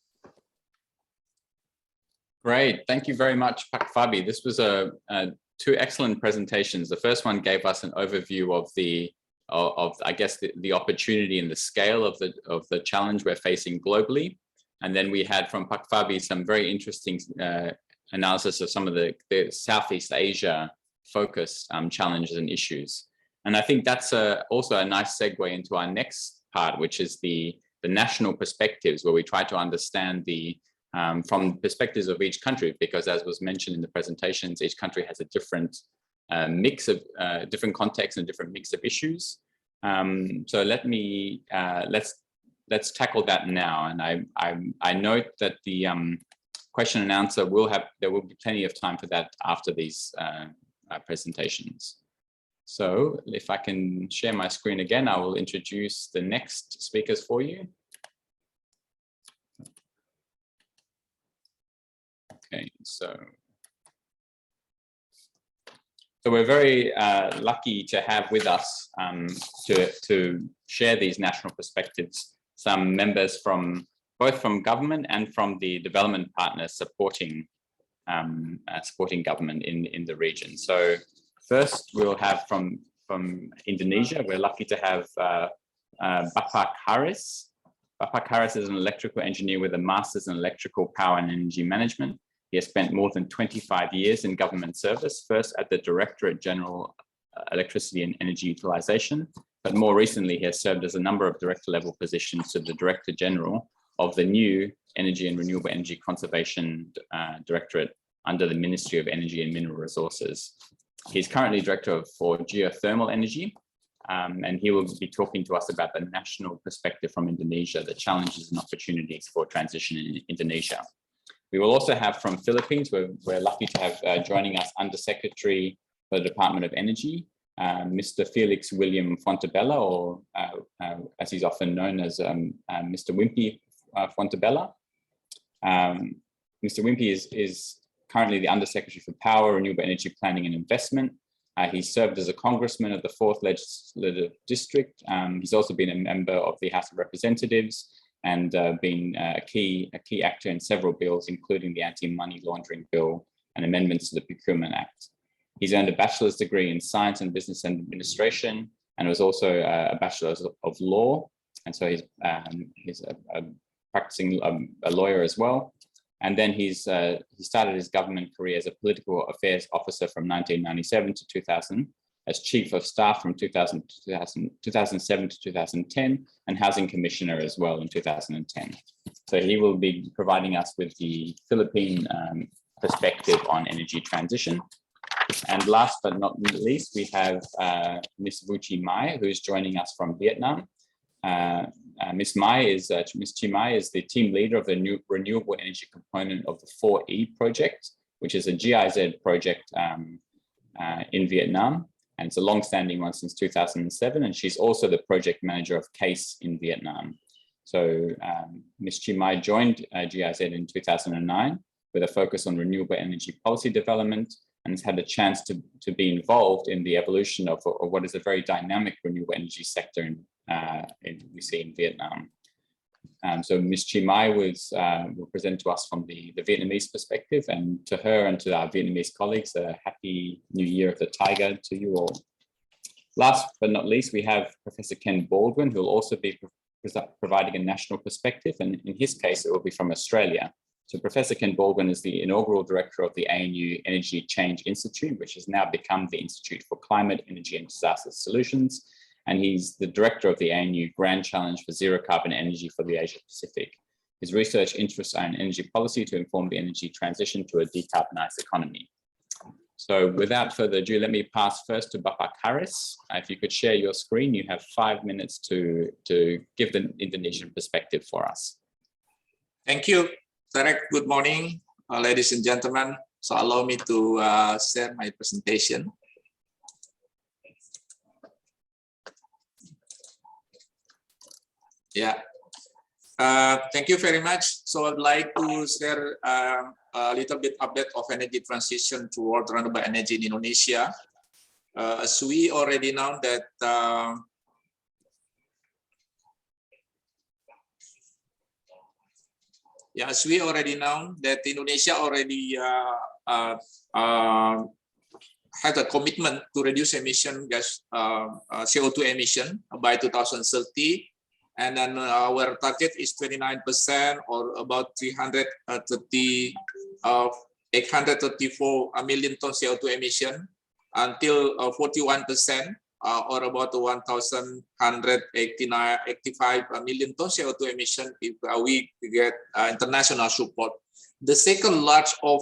Great, thank you very much, Pak Fabi. This was a two excellent presentations. The first one gave us an overview of I guess the opportunity and the scale of the challenge we're facing globally. And then we had from Pak Fabi some very interesting analysis of some of the Southeast Asia focus challenges and issues. And I think that's also a nice segue into our next part, which is the national perspectives, where we try to understand from perspectives of each country, because as was mentioned in the presentations, each country has a different mix of different contexts and different mix of issues. So let's tackle that now. And I note that the question and answer there will be plenty of time for that after these presentations. So if I can share my screen again, I will introduce the next speakers for you. Okay, so we're very lucky to have with us to share these national perspectives some members from both from government and from the development partners supporting government in the region. So first we'll have from Indonesia. We're lucky to have Bapak Haris. Bapak Haris is an electrical engineer with a master's in electrical power and energy management. He has spent more than 25 years in government service, first at the Directorate General Electricity and Energy Utilization, but more recently he has served as a number of director level positions to the Director General of the new Energy and Renewable Energy Conservation Directorate under the Ministry of Energy and Mineral Resources. He's currently Director for Geothermal Energy, and he will be talking to us about the national perspective from Indonesia, the challenges and opportunities for transition in Indonesia. We will also have from Philippines, we're lucky to have joining us Under Secretary for the Department of Energy, Mr. Felix William Fontebella, or as he's often known as Mr. Wimpy Fontebella. Mr. Wimpy is currently the Under Secretary for Power, Renewable Energy Planning and Investment. He served as a congressman of the 4th Legislative District. He's also been a member of the House of Representatives and been a key actor in several bills, including the Anti-Money Laundering Bill and amendments to the Procurement Act. He's earned a bachelor's degree in Science and Business Administration, and was also a bachelor's of law. And so he's a practicing a lawyer as well. And then he started his government career as a political affairs officer from 1997 to 2000, as Chief of Staff from 2007 to 2010, and Housing Commissioner as well in 2010. So he will be providing us with the Philippine perspective on energy transition. And last but not least, we have Ms. Vuchi Mai, who is joining us from Vietnam. Ms. Chi Mai is the team leader of the new renewable energy component of the 4E project, which is a GIZ project in Vietnam. And it's a long-standing one since 2007. And she's also the project manager of CASE in Vietnam. So Ms. Chi Mai joined GIZ in 2009 with a focus on renewable energy policy development, and has had a chance to be involved in the evolution of what is a very dynamic renewable energy sector we see in Vietnam. So Ms. Chi Mai will present to us from the Vietnamese perspective, and to her and to our Vietnamese colleagues, a happy New Year of the Tiger to you all. Last but not least, we have Professor Ken Baldwin, who will also be providing a national perspective, and in his case, it will be from Australia. So Professor Ken Baldwin is the inaugural director of the ANU Energy Change Institute, which has now become the Institute for Climate, Energy and Disaster Solutions. And he's the director of the ANU Grand Challenge for Zero Carbon Energy for the Asia Pacific. His research interests are in energy policy to inform the energy transition to a decarbonized economy. So without further ado, let me pass first to Bapak Haris. If you could share your screen, you have 5 minutes to give the Indonesian perspective for us. Thank you, Tarek. Good morning, ladies and gentlemen. So allow me to share my presentation. Yeah, thank you very much. So I'd like to share a little bit update of energy transition toward renewable energy in Indonesia. As we already know that Indonesia already has a commitment to reduce emission gas CO2 emission by 2030. And then our target is 29% or about 834 million tons CO2 emission until 41% or about 1,185 million tons CO2 emission if we get international support. The second large of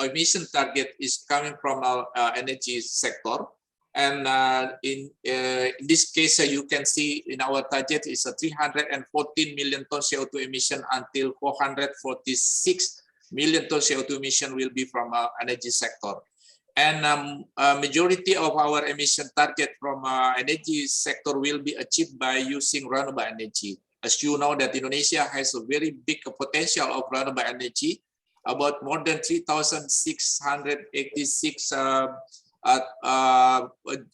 emission target is coming from our energy sector. And in this case, you can see in our target is a 314 million ton CO2 emission until 446 million ton CO2 emission will be from our energy sector. And majority of our emission target from energy sector will be achieved by using renewable energy. As you know that Indonesia has a very big potential of renewable energy, about more than 3,686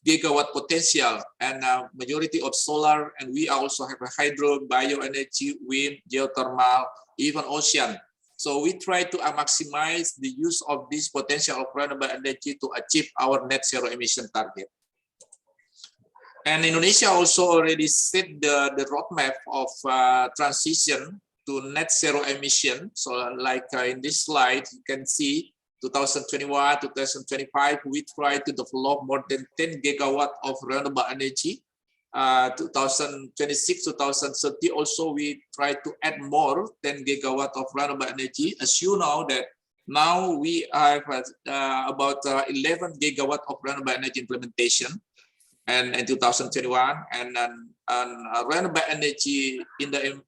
gigawatt potential, and majority of solar, and we also have a hydro, bioenergy, wind, geothermal, even ocean. So we try to maximize the use of this potential of renewable energy to achieve our net zero emission target. And Indonesia also already set the roadmap of transition to net zero emission. So like in this slide, you can see 2021, 2025, we try to develop more than 10 gigawatt of renewable energy. 2026, 2030, also we try to add more 10 gigawatt of renewable energy. As you know that now we have about 11 gigawatt of renewable energy implementation and in 2021, and renewable energy in the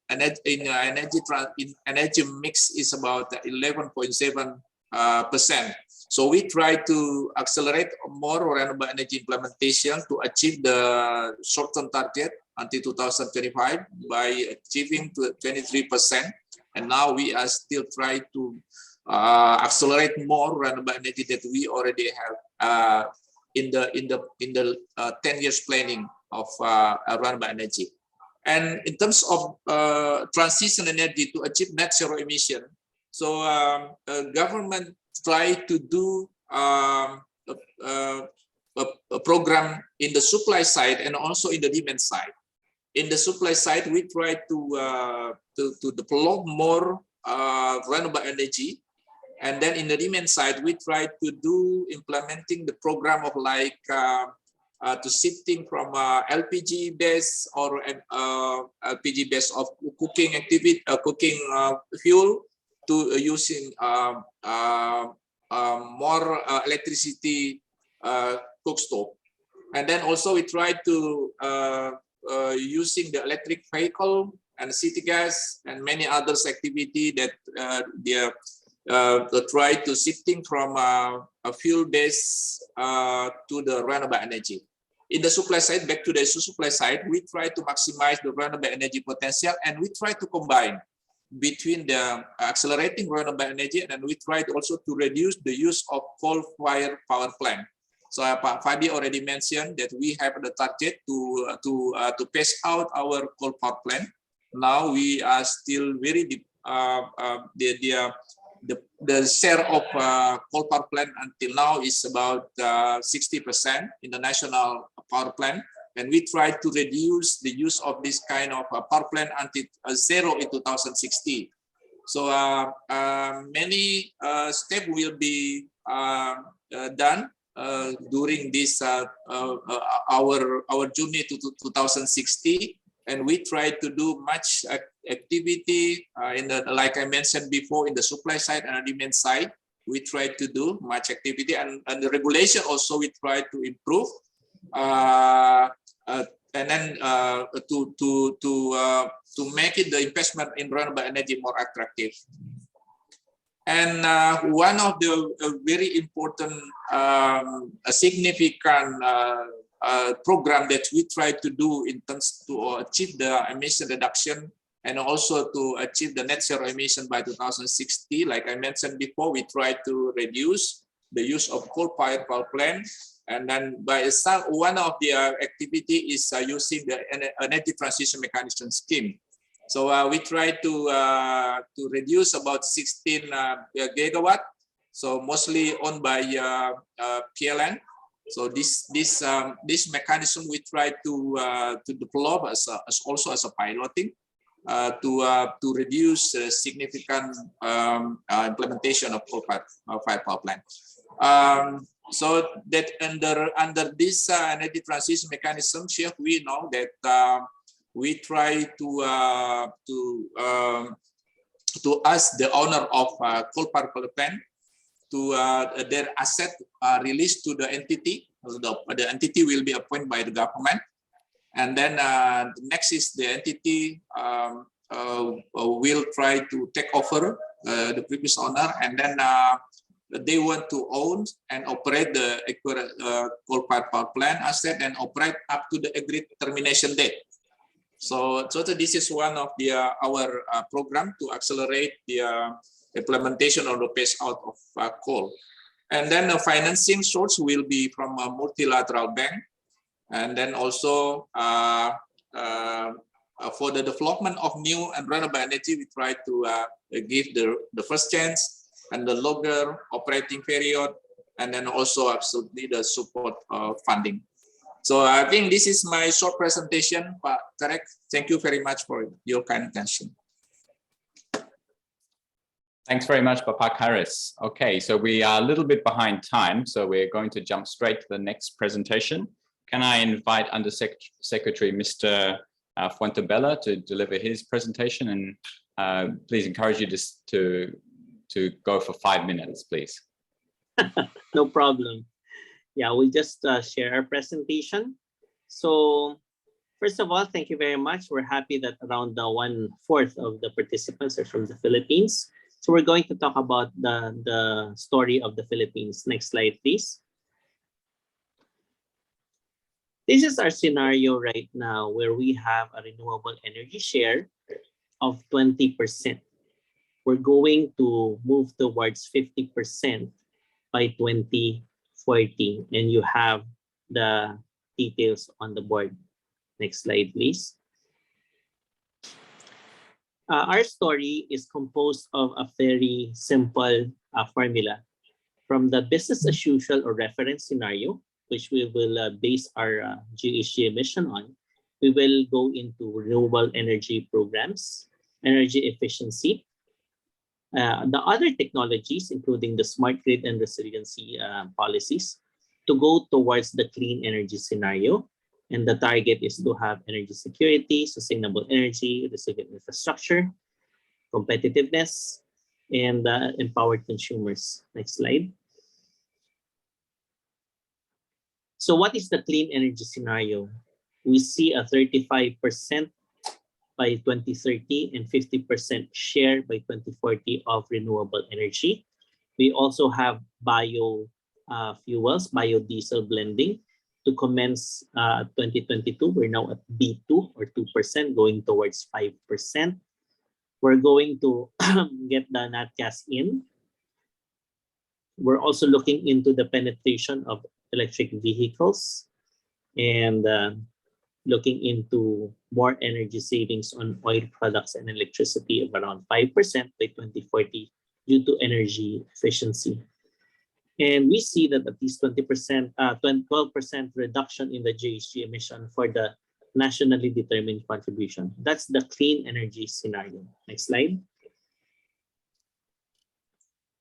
energy mix is about 11.7%. So we try to accelerate more renewable energy implementation to achieve the short-term target until 2025 by achieving to 23%. And now we are still trying to accelerate more renewable energy that we already have in the 10 years planning of renewable energy. And in terms of transition energy to achieve net zero emission, so government try to do a program in the supply side and also in the demand side. In the supply side, we try to develop more renewable energy, and then in the demand side, we try to do implementing the program of like to shifting from LPG base or LPG base of cooking activity, cooking fuel, to using more electricity cook stove. And then also we try to using the electric vehicle and city gas and many others activity that they try to shifting from a fuel base to the renewable energy. In the supply side, back to the supply side, we try to maximize the renewable energy potential, and we try to combine between the accelerating renewable energy, and we tried also to reduce the use of coal-fired power plant. So Pak Fadi already mentioned that we have the target to phase out our coal power plant. Now we are still very deep, the share of coal power plant until now is about 60% in the national power plant. And we try to reduce the use of this kind of power plant until zero in 2060. So many steps will be done during this our journey to 2060, and we try to do much activity in the, like I mentioned before, in the supply side and demand side. We try to do much activity, and the regulation also we try to improve. And then to make it the investment in renewable energy more attractive. And one of the very important significant program that we try to do in terms to achieve the emission reduction and also to achieve the net zero emission by 2060, like I mentioned before, we try to reduce the use of coal-fired power plant. And then by one of the activity is using the energy transition mechanism scheme. So we try to reduce about 16 gigawatt So mostly owned by PLN. So this mechanism we try to develop as also as a piloting to reduce significant implementation of coal-fired power plant. So that under this energy transition mechanism, Chef, we know that we try to ask the owner of coal-fired power plant to their asset released to the entity. The entity will be appointed by the government, and then next is the entity will try to take over the previous owner, and then they want to own and operate the coal-fired power plant asset and operate up to the agreed termination date. So this is one of our program to accelerate the implementation of the phase out of coal. And then the financing source will be from a multilateral bank. And then also for the development of new and renewable energy, we try to give the first chance and the longer operating period, and then also absolutely the support funding. So I think this is my short presentation, Pak Tarek. Thank you very much for your kind attention. Thanks very much, Bapak Haris. Okay, so we are a little bit behind time, so we're going to jump straight to the next presentation. Can I invite Under Secretary Mr. Fuentebella to deliver his presentation, and please encourage you to go for 5 minutes, please. No problem. Yeah, we'll just share our presentation. So first of all, thank you very much. We're happy that around 1/4 of the participants are from the Philippines. So we're going to talk about the story of the Philippines. Next slide, please. This is our scenario right now where we have a renewable energy share of 20%. We're going to move towards 50% by 2040, and you have the details on the board. Next slide, please. Our story is composed of a very simple formula. From the business as usual or reference scenario, which we will base our GHG emission on, we will go into renewable energy programs, energy efficiency, the other technologies, including the smart grid and resiliency policies, to go towards the clean energy scenario. And the target is to have energy security, sustainable energy, resilient infrastructure, competitiveness, and empowered consumers. Next slide. So what is the clean energy scenario? We see a 35% by 2030 and 50% share by 2040 of renewable energy. We also have biofuels, biodiesel blending to commence 2022. We're now at B2 or 2%, going towards 5%. We're going to get the nat gas in. We're also looking into the penetration of electric vehicles and looking into more energy savings on oil products and electricity of around 5% by 2040 due to energy efficiency. And we see that at least 12% reduction in the GHG emission for the nationally determined contribution. That's the clean energy scenario. Next slide.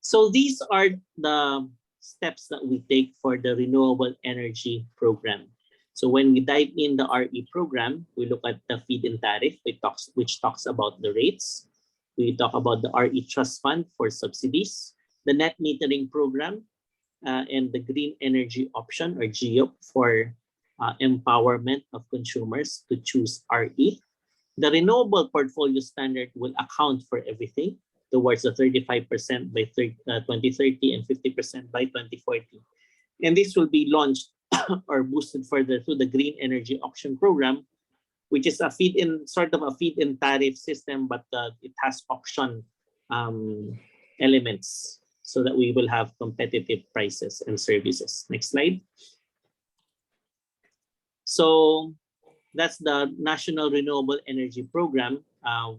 So these are the steps that we take for the renewable energy program. So when we dive in the RE program, we look at the feed-in tariff, which talks about the rates. We talk about the RE trust fund for subsidies, the net metering program, and the green energy option or GEOP for empowerment of consumers to choose RE. The renewable portfolio standard will account for everything towards the 35% by 2030 and 50% by 2040. And this will be launched or boosted further through the green energy auction program, which is a feed-in, sort of a feed-in tariff system, but it has auction elements so that we will have competitive prices and services. Next slide. So that's the National Renewable Energy Program.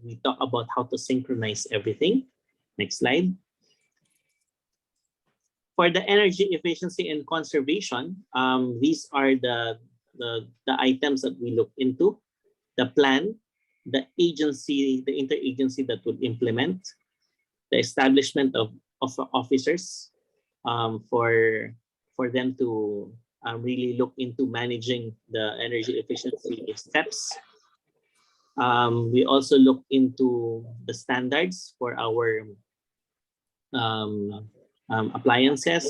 We talk about how to synchronize everything. Next slide. For the energy efficiency and conservation, these are the items that we look into: the plan, the agency, the interagency that would implement, the establishment of officers for them to really look into managing the energy efficiency steps. We also look into the standards for our appliances,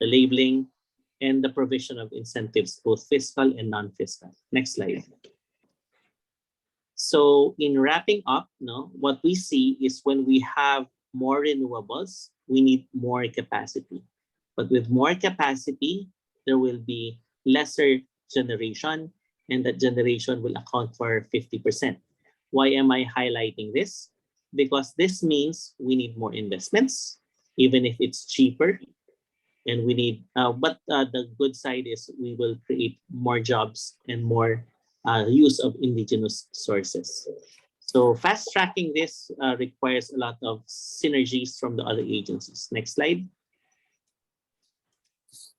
the labeling, and the provision of incentives, both fiscal and non-fiscal. Next slide. So in wrapping up, what we see is when we have more renewables, we need more capacity. But with more capacity, there will be lesser generation, and that generation will account for 50%. Why am I highlighting this? Because this means we need more investments, even if it's cheaper. And we need, but the good side is we will create more jobs and more use of indigenous sources. So fast tracking this requires a lot of synergies from the other agencies. Next slide.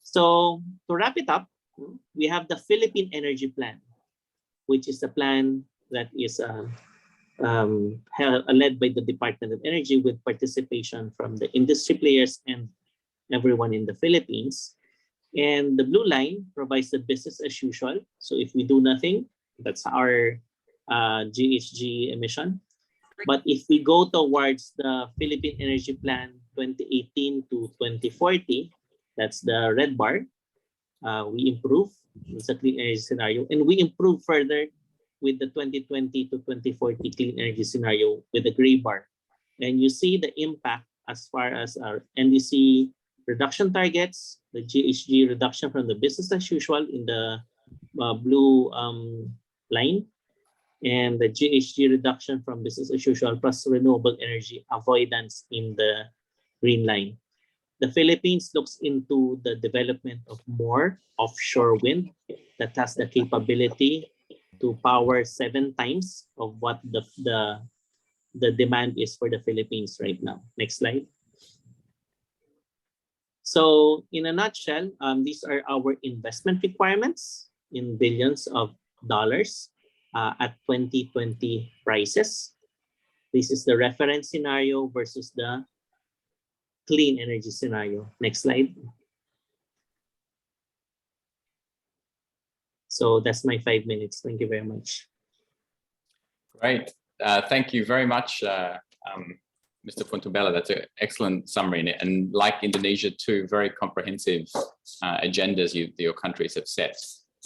So to wrap it up, we have the Philippine Energy Plan, which is the plan that is led by the Department of Energy with participation from the industry players and everyone in the Philippines. And the blue line provides the business as usual. So if we do nothing, that's our GHG emission. But if we go towards the Philippine Energy Plan 2018 to 2040, that's the red bar, we improve. It's a clean energy scenario. And we improve further with the 2020 to 2040 clean energy scenario with the gray bar. And you see the impact as far as our NDC reduction targets, the GHG reduction from the business as usual in the blue line, and the GHG reduction from business as usual plus renewable energy avoidance in the green line. The Philippines looks into the development of more offshore wind that has the capability to power 7 times of what the demand is for the Philippines right now. Next slide. So in a nutshell, these are our investment requirements in billions of dollars at 2020 prices. This is the reference scenario versus the clean energy scenario. Next slide. So that's my 5 minutes. Thank you very much. Great. Thank you very much, Mr. Puntubella. That's an excellent summary. And like Indonesia too, very comprehensive agendas your countries have set.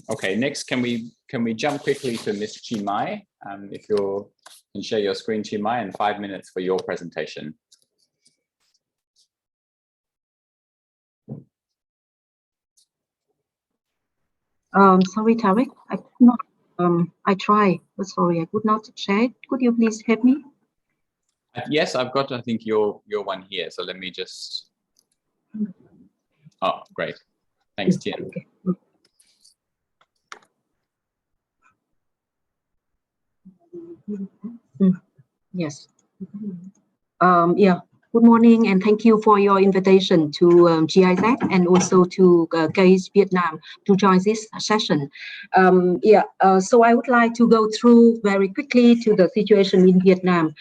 Okay, next, can we jump quickly to Ms. Chi Mai? If you can share your screen, Chi Mai, and 5 minutes for your presentation. Sorry, Tarek, I could not. I try, but sorry, I could not share it. Could you please help me? Yes, I've got, I think, your one here. So let me just. Oh, great. Thanks, Tien. Okay. Yes. Yeah. Good morning, and thank you for your invitation to GIZ and also to GAIS Vietnam to join this session. So I would like to go through very quickly to the situation in Vietnam.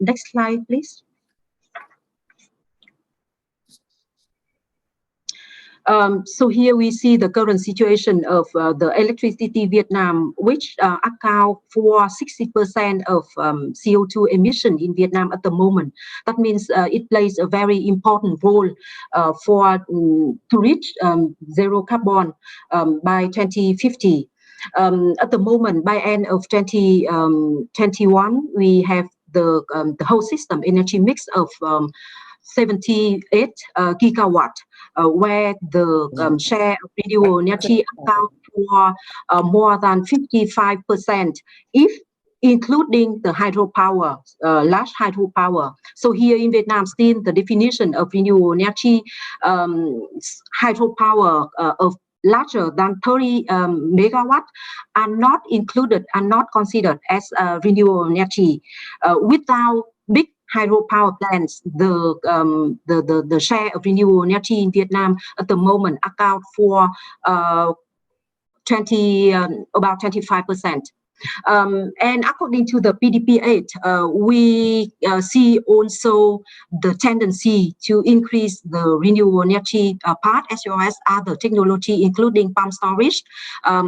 Next slide, please. So here we see the current situation of the electricity Vietnam, which account for 60% of CO2 emission in Vietnam at the moment. That means it plays a very important role to reach zero carbon by 2050. At the moment, by end of 2021, we have the whole system energy mix of 78 gigawatt, where the share of renewable energy account for more than 55%, if including the hydropower, large hydropower. So here in Vietnam, still the definition of renewable energy, hydropower of larger than 30 megawatt are not included, are not considered as renewable energy. Without big hydropower plants, the share of renewable energy in Vietnam at the moment account for about 25%. And according to the PDP-8, we see also the tendency to increase the renewable energy part as well as other technology, including pump storage,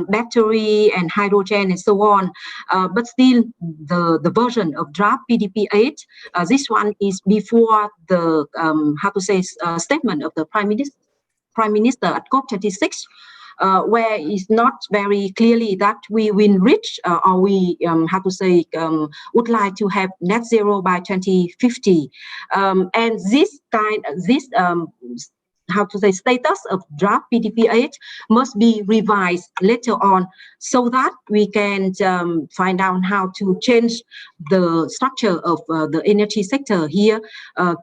battery, and hydrogen, and so on. But still, the version of draft PDP-8, this one is before the statement of the Prime Minister at COP26. Where it's not very clearly that we will reach or we would like to have net zero by 2050, and this status of draft PDP-8 must be revised later on so that we can find out how to change the structure of the energy sector here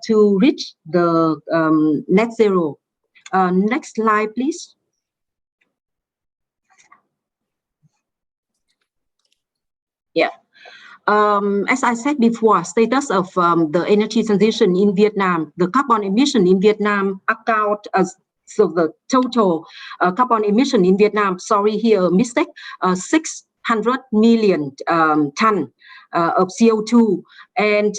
to reach the net zero. Next slide, please. Yeah. As I said before, status of the energy transition in Vietnam, the carbon emission in Vietnam account as so the total carbon emission in Vietnam, sorry here mistake, 600 million ton of CO2, and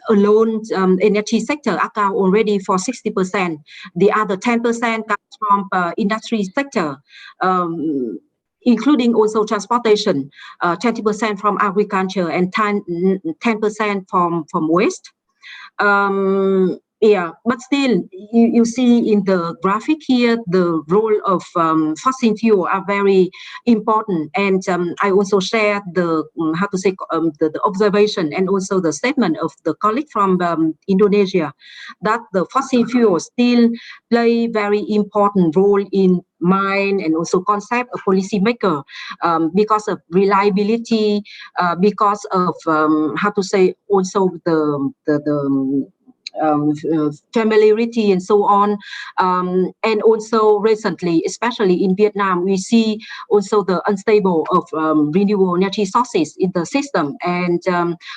alone energy sector account already for 60%. The other 10% comes from industry sector. Including also transportation, 20% from agriculture and 10% from waste. Yeah, but still, you see in the graphic here, the role of fossil fuel are very important. And I also share the, the observation and also the statement of the colleague from Indonesia, that the fossil fuel still play very important role in mind and also concept of policymaker because of reliability, because of also the familiarity and so on, and also recently, especially in Vietnam, we see also the unstable of renewable energy sources in the system, and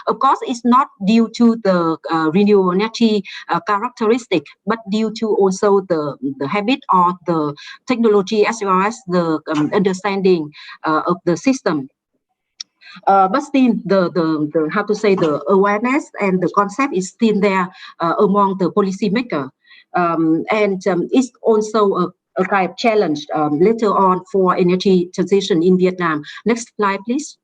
of course it's not due to the renewable energy characteristic, but due to also the habit or the technology as well as the understanding of the system. But still, the awareness and the concept is still there among the policymaker, and it's also a kind of challenge later on for energy transition in Vietnam. Next slide, please.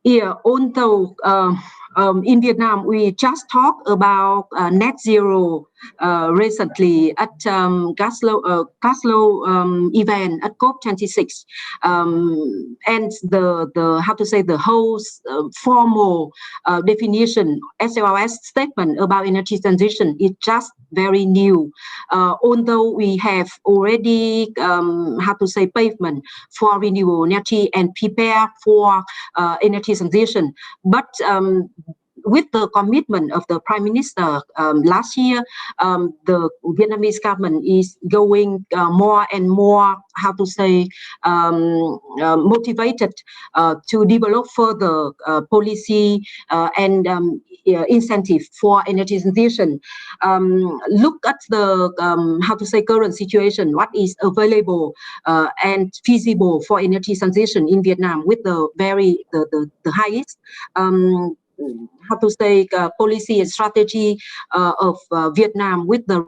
Yeah, although in Vietnam, we just talked about net zero recently at Glasgow event at COP26, and the whole formal definition as well as statement about energy transition is just very new. Although we have already pavement for renewable energy and prepare for energy transition, but with the commitment of the Prime Minister last year, the Vietnamese government is going more and more, motivated to develop further policy and incentive for energy transition. Look at the current situation, what is available and feasible for energy transition in Vietnam with the highest policy and strategy of Vietnam with the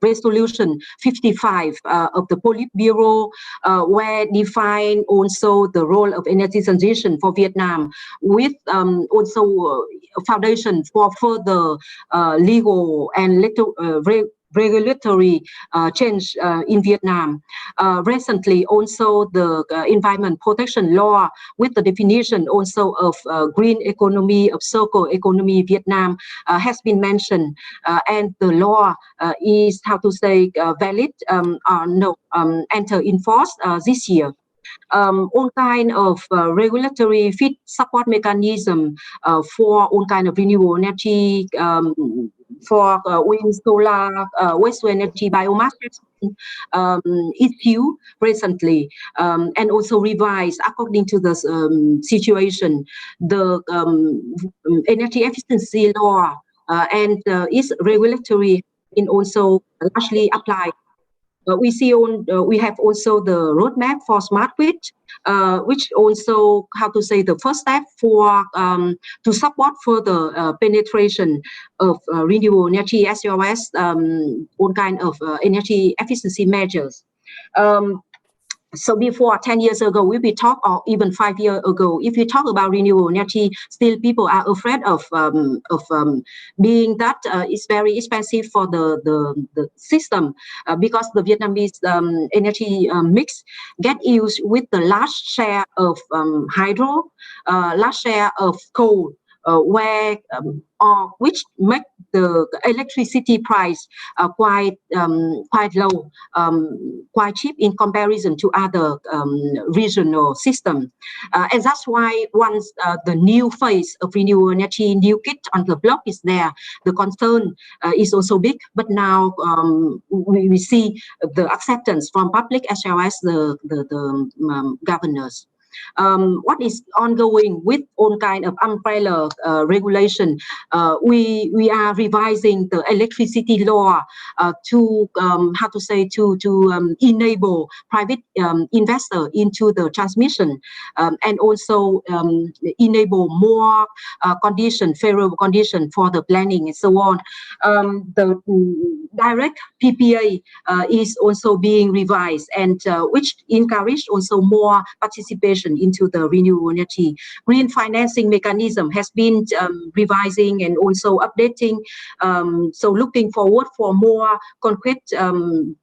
resolution 55 of the Politburo, where define also the role of energy transition for Vietnam, with also a foundation for further legal and regulatory change in Vietnam. Recently, also the environment protection law with the definition also of green economy, of circular economy Vietnam has been mentioned, and the law is valid enter in force this year. All kind of regulatory fit support mechanism for all kind of renewable energy for wind, solar, waste to energy, biomass issue recently, and also revised according to the situation. The energy efficiency law and its regulatory in also largely applied. We have also the roadmap for smart grid, which also the first step for to support further penetration of renewable energy as well as all kind of energy efficiency measures. So before 10 years ago, we talk, or even 5 years ago, if you talk about renewable energy, still people are afraid of being that it's very expensive for the system because the Vietnamese energy mix get used with the large share of hydro, large share of coal, which make the electricity price quite low, quite cheap in comparison to other regional systems. And that's why once the new phase of renewable energy, new kid on the block is there, the concern is also big. But now we see the acceptance from public as well as the governors. What is ongoing with all kind of umbrella regulation? We are revising the electricity law to enable private investor into the transmission and also enable more favorable condition for the planning and so on. The direct PPA is also being revised, and which encourage also more participation into the renewable energy. Green financing mechanism has been revising and also updating. So looking forward for more concrete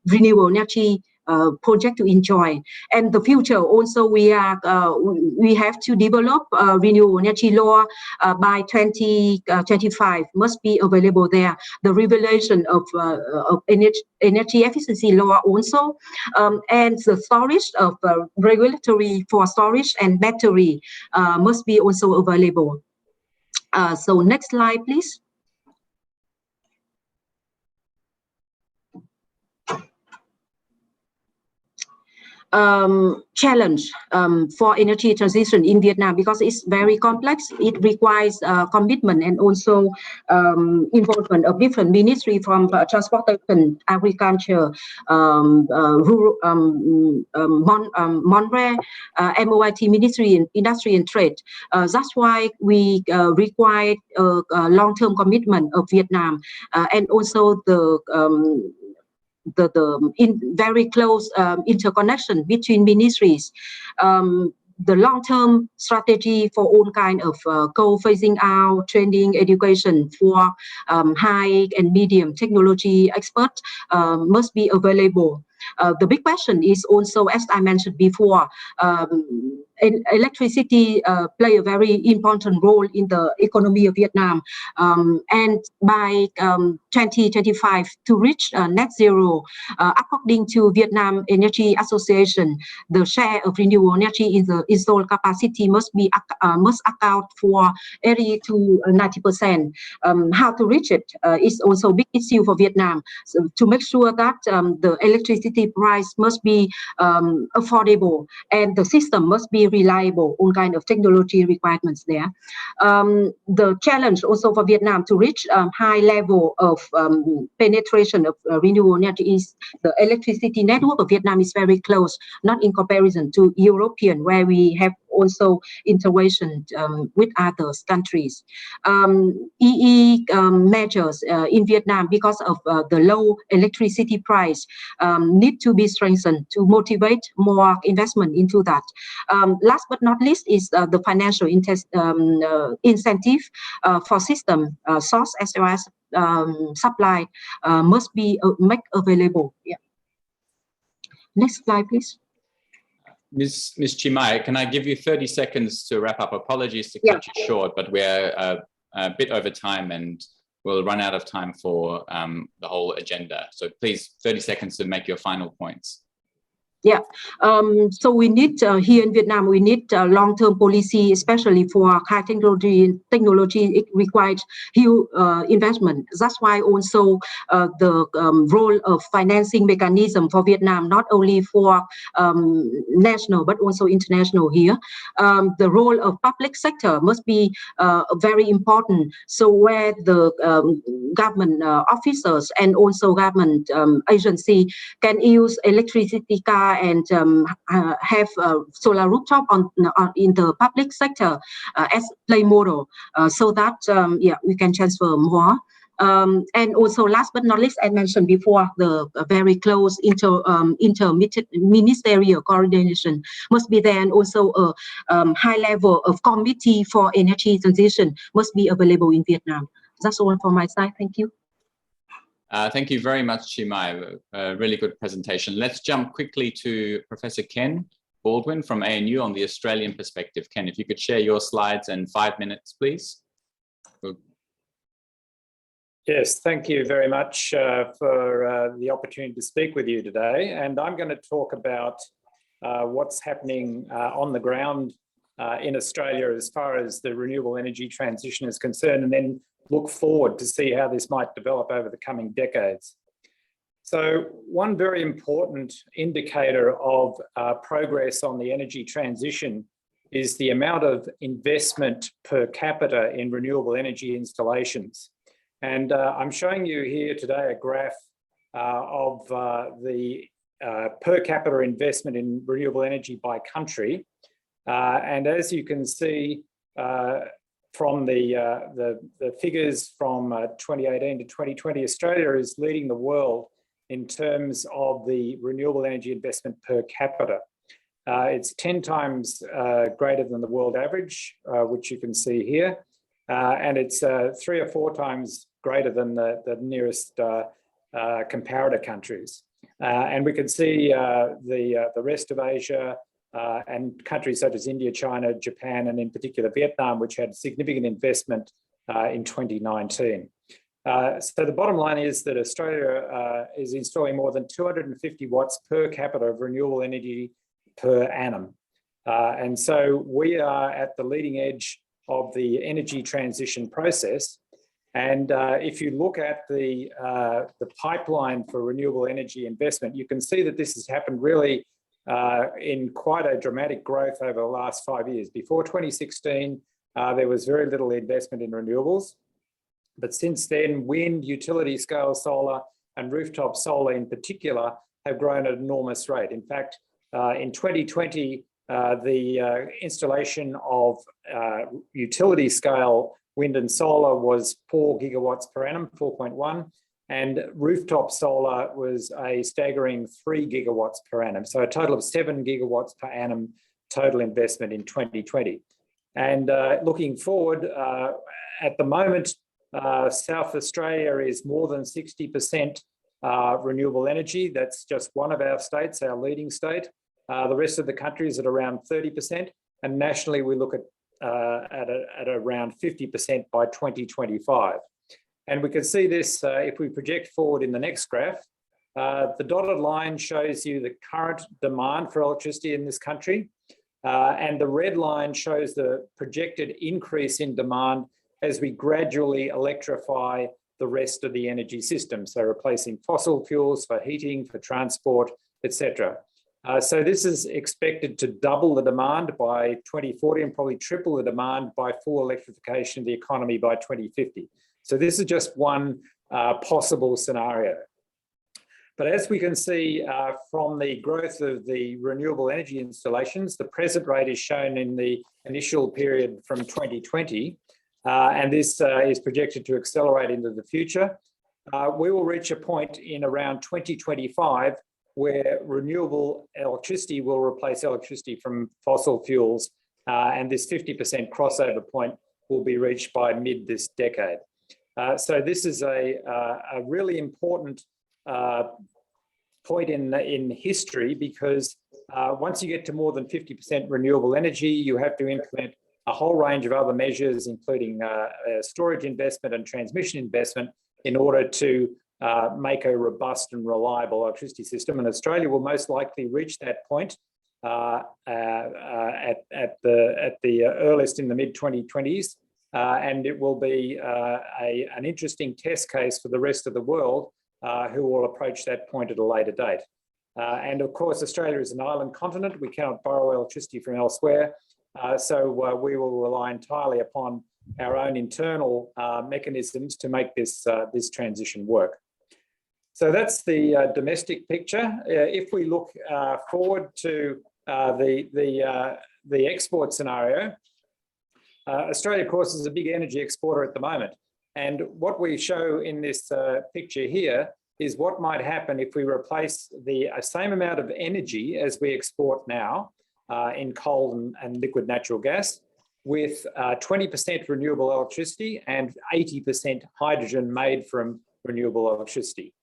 renewable energy project to enjoy. And the future also we have to develop renewable energy law by 2025 must be available there. The revelation of energy efficiency law also, and the storage of regulatory for storage and battery must be also available. So next slide, please. Challenge for energy transition in Vietnam, because it's very complex. It requires commitment and also involvement of different ministries from transportation, agriculture, rural, MONRE, MOIT Ministry in Industry and Trade. That's why we require a long-term commitment of Vietnam and also the very close interconnection between ministries. The long-term strategy for all kind of coal phasing out, training, education for high and medium technology experts must be available. The big question is also, as I mentioned before, electricity play a very important role in the economy of Vietnam. And by 2025, to reach net zero, according to Vietnam Energy Association, the share of renewable energy in the installed capacity must account for 80 to 90%. How to reach it is also a big issue for Vietnam. So to make sure that the electricity price must be affordable and the system must be reliable, all kind of technology requirements there. The challenge also for Vietnam to reach high level of penetration of renewable energy is the electricity network of Vietnam is very close, not in comparison to European, where we have also integration with other countries. EE measures in Vietnam, because of the low electricity price, need to be strengthened to motivate more investment into that. Last but not least is the financial incentive for system source as well as supply must be made available. Yeah. Next slide, please. Ms. Chimay, can I give you 30 seconds to wrap up? Apologies to cut you short, but we're a bit over time and we'll run out of time for the whole agenda. So please, 30 seconds to make your final points. Yeah, so we need here in Vietnam, we need long-term policy, especially for high technology. It requires huge investment. That's why also the role of financing mechanism for Vietnam, not only for national but also international here. The role of public sector must be very important. So where the government officers and also government agency can use electricity car and have solar rooftop in the public sector as play model, so that yeah, we can transfer more. And also, last but not least, I mentioned before, the very close inter-ministerial coordination must be there, and also a high level of committee for energy transition must be available in Vietnam. That's all from my side. Thank you. Thank you very much, Chimay. A really good presentation. Let's jump quickly to Professor Ken Baldwin from ANU on the Australian perspective. Ken, if you could share your slides in 5 minutes, please. Yes, thank you very much for the opportunity to speak with you today. And I'm going to talk about what's happening on the ground in Australia as far as the renewable energy transition is concerned, and then look forward to see how this might develop over the coming decades. So one very important indicator of progress on the energy transition is the amount of investment per capita in renewable energy installations. And I'm showing you here today a graph of the per capita investment in renewable energy by country. And as you can see from the figures from 2018 to 2020, Australia is leading the world in terms of the renewable energy investment per capita. It's 10 times greater than the world average, which you can see here. And it's 3 or 4 times greater than the nearest comparator countries. And we can see the rest of Asia and countries such as India, China, Japan, and in particular Vietnam, which had significant investment in 2019. So the bottom line is that Australia is installing more than 250 watts per capita of renewable energy per annum. And so we are at the leading edge of the energy transition process. And if you look at the pipeline for renewable energy investment, you can see that this has happened really in quite a dramatic growth over the last 5 years. Before 2016, there was very little investment in renewables. But since then, wind, utility scale solar, and rooftop solar in particular have grown at an enormous rate. In fact, in 2020, the installation of utility scale wind and solar was 4 gigawatts per annum, 4.1, and rooftop solar was a staggering 3 gigawatts per annum. So a total of 7 gigawatts per annum total investment in 2020. And looking forward, at the moment, South Australia is more than 60% renewable energy. That's just one of our states, our leading state. The rest of the country is at around 30%. And nationally, we look at around 50% by 2025. And we can see this if we project forward in the next graph. The dotted line shows you the current demand for electricity in this country. And the red line shows the projected increase in demand as we gradually electrify the rest of the energy system. So replacing fossil fuels for heating, for transport, etc. So this is expected to double the demand by 2040 and probably triple the demand by full electrification of the economy by 2050. So this is just one possible scenario. But as we can see from the growth of the renewable energy installations, the present rate is shown in the initial period from 2020, and this is projected to accelerate into the future. We will reach a point in around 2025 where renewable electricity will replace electricity from fossil fuels, and this 50% crossover point will be reached by mid this decade. So this is a really important point in history, because once you get to more than 50% renewable energy, you have to implement a whole range of other measures, including storage investment and transmission investment, in order to make a robust and reliable electricity system. And Australia will most likely reach that point at the earliest in the mid-2020s. And it will be an interesting test case for the rest of the world who will approach that point at a later date. And of course, Australia is an island continent. We cannot borrow electricity from elsewhere. So we will rely entirely upon our own internal mechanisms to make this transition work. So that's the domestic picture. If we look forward to the export scenario, Australia, of course, is a big energy exporter at the moment. And what we show in this picture here is what might happen if we replace the same amount of energy as we export now in coal and liquid natural gas with 20% renewable electricity and 80% hydrogen made from renewable electricity.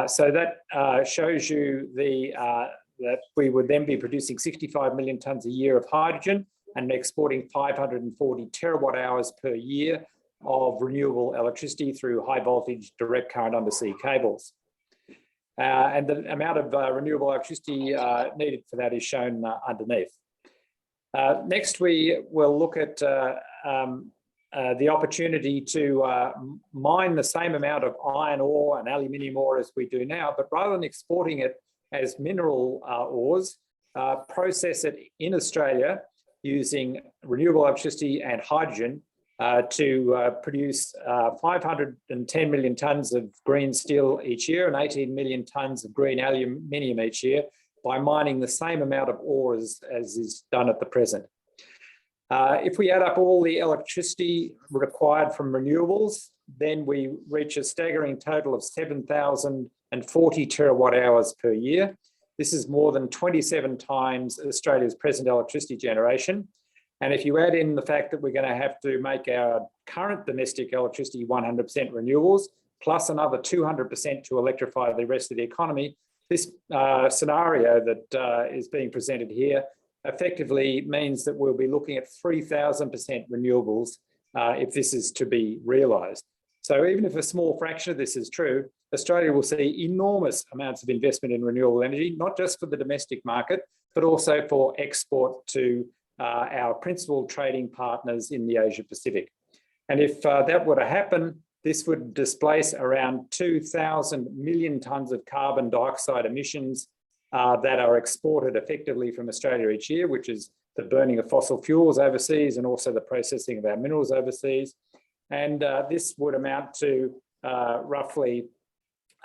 So that shows you that we would then be producing 65 million tonnes a year of hydrogen and exporting 540 terawatt hours per year of renewable electricity through high voltage direct current undersea cables. And the amount of renewable electricity needed for that is shown underneath. Next, we will look at the opportunity to mine the same amount of iron ore and aluminium ore as we do now, but rather than exporting it as mineral ores, process it in Australia using renewable electricity and hydrogen to produce 510 million tonnes of green steel each year and 18 million tonnes of green aluminium each year by mining the same amount of ore as is done at the present. If we add up all the electricity required from renewables, then we reach a staggering total of 7,040 terawatt hours per year. This is more than 27 times Australia's present electricity generation. And if you add in the fact that we're going to have to make our current domestic electricity 100% renewables, plus another 200% to electrify the rest of the economy, this scenario that is being presented here effectively means that we'll be looking at 3,000% renewables if this is to be realised. So even if a small fraction of this is true, Australia will see enormous amounts of investment in renewable energy, not just for the domestic market, but also for export to our principal trading partners in the Asia Pacific. And if that were to happen, this would displace around 2,000 million tonnes of carbon dioxide emissions that are exported effectively from Australia each year, which is the burning of fossil fuels overseas and also the processing of our minerals overseas. And this would amount to roughly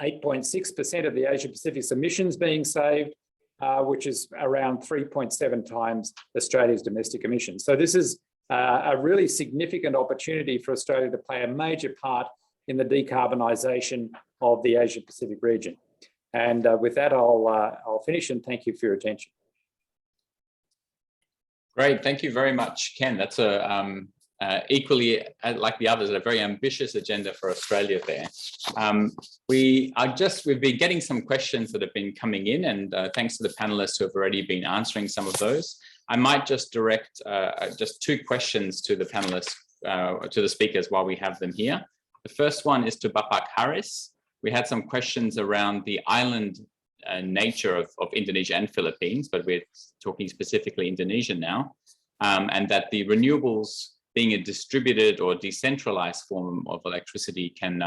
8.6% of the Asia Pacific's emissions being saved, which is around 3.7 times Australia's domestic emissions. So this is a really significant opportunity for Australia to play a major part in the decarbonisation of the Asia Pacific region. And with that, I'll finish and thank you for your attention. Great, thank you very much, Ken. That's equally, like the others, a very ambitious agenda for Australia there. We've been getting some questions that have been coming in, and thanks to the panelists who have already been answering some of those. I might just direct just two questions to the panelists, to the speakers while we have them here. The first one is to Bapak Haris. We had some questions around the island nature of Indonesia and Philippines, but we're talking specifically Indonesia now, and that the renewables being a distributed or decentralized form of electricity can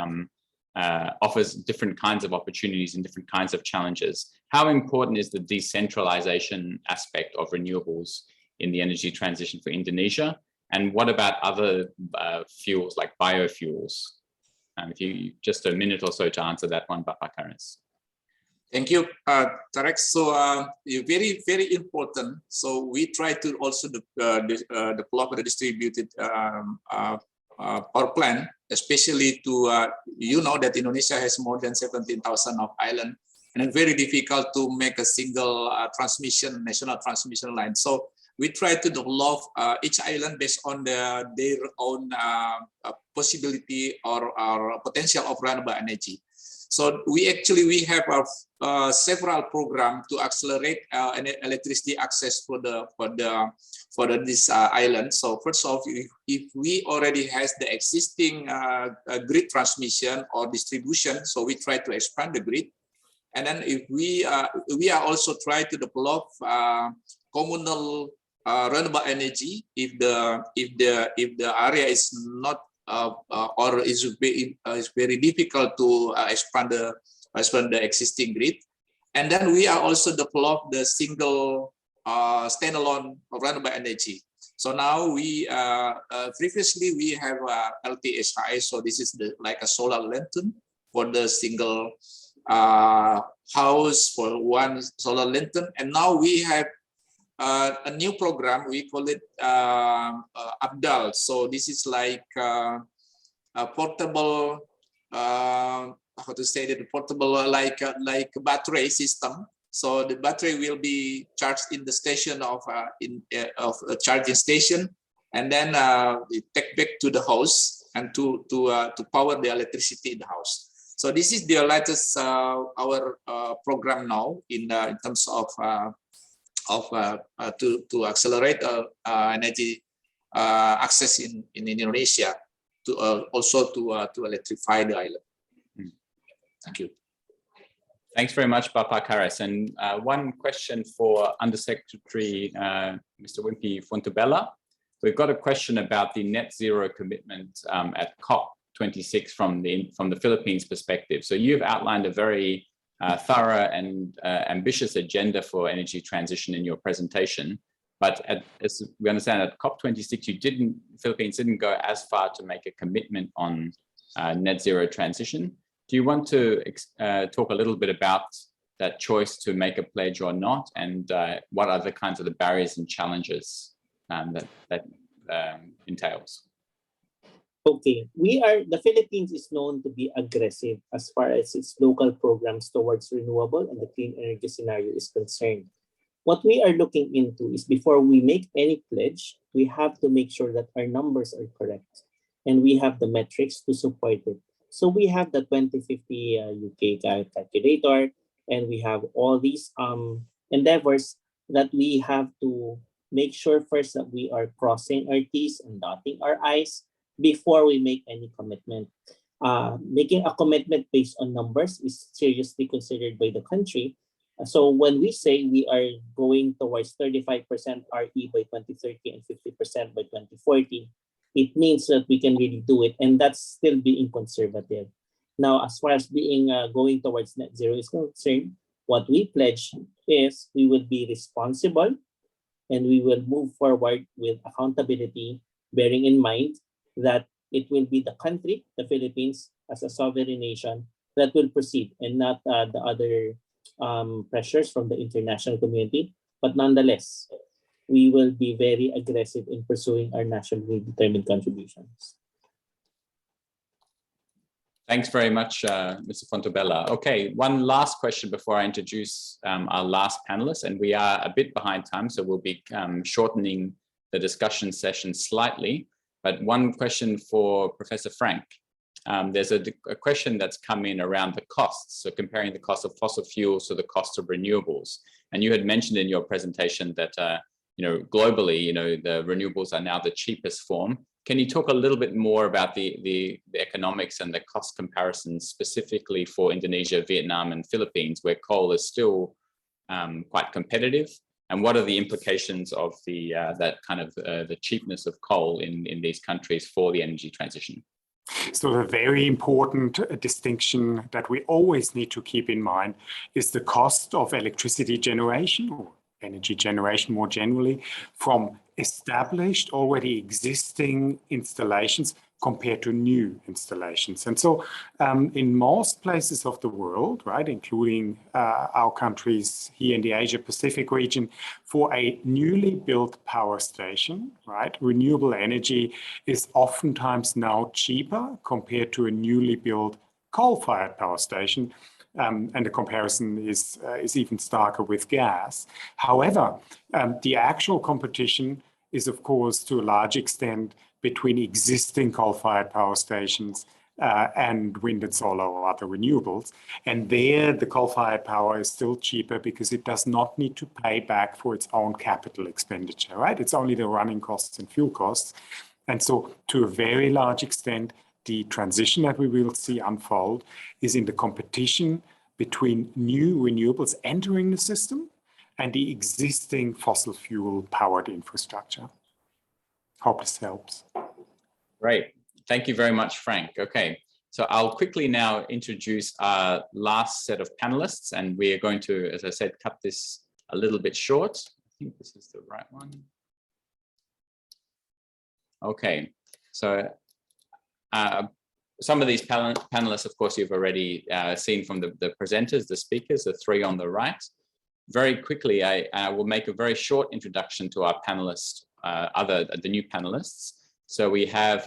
offers different kinds of opportunities and different kinds of challenges. How important is the decentralization aspect of renewables in the energy transition for Indonesia? And what about other fuels like biofuels? If you just a minute or so to answer that one, Bapak Haris. Thank you, Tarek. So very, very important. So we try to also develop a distributed power plant, especially to, you know that Indonesia has more than 17,000 of island, and it's very difficult to make a single national transmission line. So we try to develop each island based on their own possibility or potential of renewable energy. So we have several programs to accelerate electricity access for this island. So first off, if we already has the existing grid transmission or distribution, so we try to expand the grid. And then if we are also try to develop communal renewable energy if the area is not or is very difficult to expand the existing grid. And then we are also develop the single standalone renewable energy. So now we previously we have LTSI, so this is like a solar lantern for the single house for one solar lantern, and now we have a new program. We call it Abdal. So this is like a portable, how to say that, portable like a battery system. So the battery will be charged in the station of a charging station, and then take back to the house and to power the electricity in the house. So this is the latest our program now in terms of to accelerate energy access in Indonesia, to also to electrify the island. Thank you. Thanks very much, Bapak Karas. And one question for Undersecretary Mr. Wimpy Fontobela. We've got a question about the net zero commitment at COP26 from the Philippines perspective. So you've outlined a very thorough and ambitious agenda for energy transition in your presentation, but as we understand at COP26, Philippines didn't go as far to make a commitment on net zero transition. Do you want to talk a little bit about that choice to make a pledge or not, and what are the kinds of the barriers and challenges that entails? Okay, the Philippines is known to be aggressive as far as its local programs towards renewable and the clean energy scenario is concerned. What we are looking into is, before we make any pledge, we have to make sure that our numbers are correct and we have the metrics to support it. So we have the 2050 UK calculator, and we have all these endeavors that we have to make sure first that we are crossing our T's and dotting our I's before we make any commitment. Making a commitment based on numbers is seriously considered by the country. So when we say we are going towards 35% RE by 2030 and 50% by 2040, it means that we can really do it, and that's still being conservative. Now, as far as going towards net zero is concerned, what we pledge is we will be responsible and we will move forward with accountability, bearing in mind that it will be the country, the Philippines, as a sovereign nation, that will proceed, and not the other pressures from the international community. But nonetheless, we will be very aggressive in pursuing our nationally determined contributions. Thanks very much, Mr. Fontobela. Okay, one last question before I introduce our last panelist, and we are a bit behind time, so we'll be shortening the discussion session slightly. But one question for Professor Frank. There's a question that's come in around the costs, so comparing the cost of fossil fuels to the cost of renewables. And you had mentioned in your presentation that globally, the renewables are now the cheapest form. Can you talk a little bit more about the economics and the cost comparisons specifically for Indonesia, Vietnam, and Philippines, where coal is still quite competitive? And what are the implications of the cheapness of coal in these countries for the energy transition? So a very important distinction that we always need to keep in mind is the cost of electricity generation, or energy generation more generally, from established, already existing installations compared to new installations. And so in most places of the world, right, including our countries here in the Asia Pacific region, for a newly built power station, right, renewable energy is oftentimes now cheaper compared to a newly built coal-fired power station. And the comparison is even starker with gas. However, the actual competition is, of course, to a large extent between existing coal-fired power stations and wind and solar or other renewables. And there, the coal-fired power is still cheaper because it does not need to pay back for its own capital expenditure, right? It's only the running costs and fuel costs. And so to a very large extent, the transition that we will see unfold is in the competition between new renewables entering the system and the existing fossil fuel powered infrastructure. Hope this helps. Great. Thank you very much, Frank. Okay, so I'll quickly now introduce our last set of panelists, and we are going to, as I said, cut this a little bit short. I think this is the right one. Okay, so some of these panelists, of course, you've already seen from the presenters, the speakers, the three on the right. Very quickly, I will make a very short introduction to our panelists, the new panelists. So we have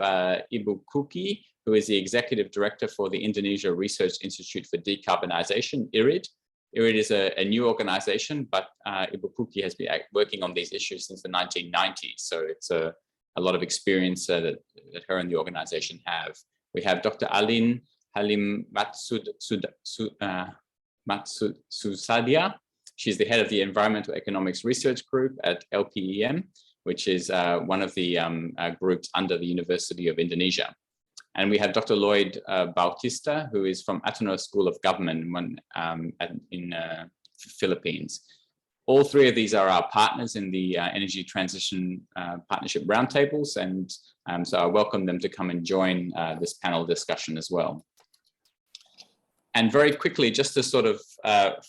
Ibu Kuki, who is the Executive Director for the Indonesia Research Institute for Decarbonization, IRID. IRID is a new organization, but Ibu Kuki has been working on these issues since the 1990s. So it's a lot of experience that her and the organization have. We have Dr. Halim Matsusadia. She's the head of the Environmental Economics Research Group at LPEM, which is one of the groups under the University of Indonesia. And we have Dr. Lloyd Bautista, who is from Ateneo School of Government in Philippines. All three of these are our partners in the Energy Transition Partnership Roundtables, and so I welcome them to come and join this panel discussion as well. And very quickly, just to sort of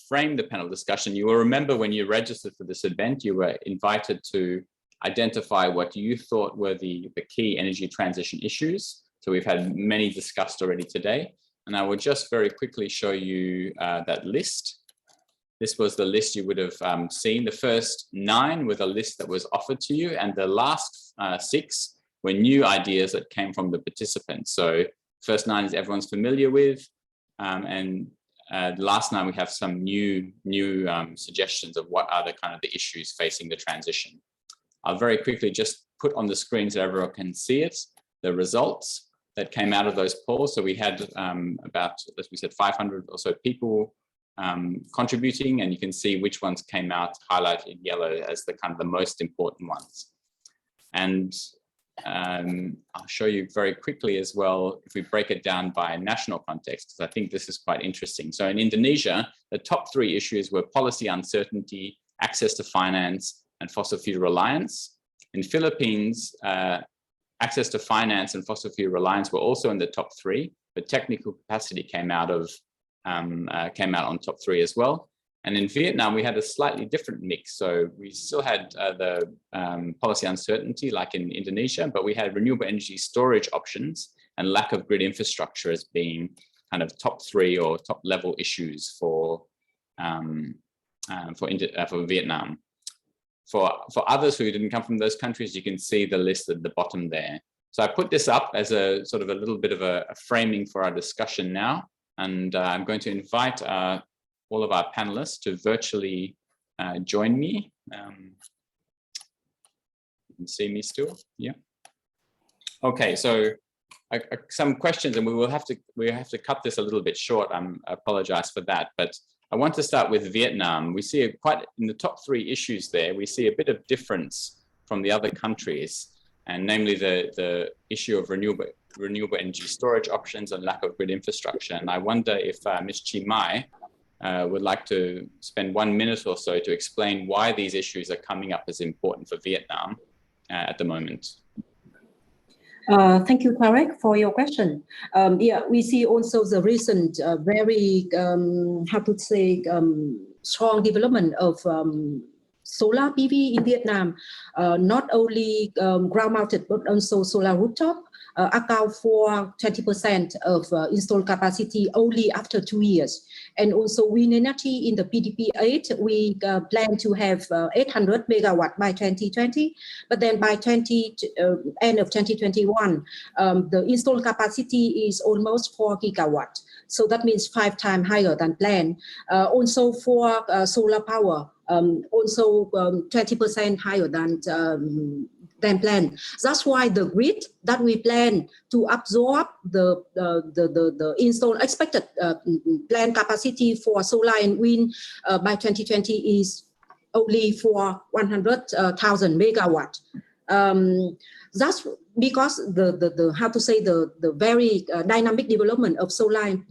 frame the panel discussion, you will remember when you registered for this event, you were invited to identify what you thought were the key energy transition issues. So we've had many discussed already today, and I will just very quickly show you that list. This was the list you would have seen. The first 9 were the list that was offered to you, and the last 6 were new ideas that came from the participants. So first 9 is everyone's familiar with, and the last 9 we have some new suggestions of what are the issues facing the transition. I'll very quickly just put on the screen so everyone can see it, the results that came out of those polls. So we had about, as we said, 500 or so people contributing, and you can see which ones came out highlighted in yellow as the most important ones. And I'll show you very quickly as well, if we break it down by national context, because I think this is quite interesting. So in Indonesia, the top 3 issues were policy uncertainty, access to finance, and fossil fuel reliance. In Philippines, access to finance and fossil fuel reliance were also in the top 3, but technical capacity came out on top 3 as well. And in Vietnam, we had a slightly different mix. So we still had the policy uncertainty like in Indonesia, but we had renewable energy storage options and lack of grid infrastructure as being top 3 or top level issues for Vietnam. For others who didn't come from those countries, you can see the list at the bottom there. So I put this up as a sort of a little bit of a framing for our discussion now. And I'm going to invite all of our panelists to virtually join me. You can see me still, yeah. Okay, so some questions, and we have to cut this a little bit short. I apologize for that, but I want to start with Vietnam. We see quite in the top 3 issues there, we see a bit of difference from the other countries, and namely the issue of renewable energy storage options and lack of grid infrastructure. And I wonder if Ms. Chi Mai would like to spend 1 minute or so to explain why these issues are coming up as important for Vietnam at the moment. Thank you, Tarek, for your question. Yeah, we see also the recent very, strong development of solar PV in Vietnam, not only ground-mounted, but also solar rooftop, account for 20% of installed capacity only after 2 years. And also wind energy in the PDP 8, we plan to have 800 megawatt by 2020, but then by end of 2021, the installed capacity is almost 4 gigawatt. So that means 5 times higher than planned. Also for solar power, also 20% higher than than planned. That's why the grid that we plan to absorb the expected planned capacity for solar and wind by 2020 is only for 100,000 megawatt. That's because the very dynamic development of solar and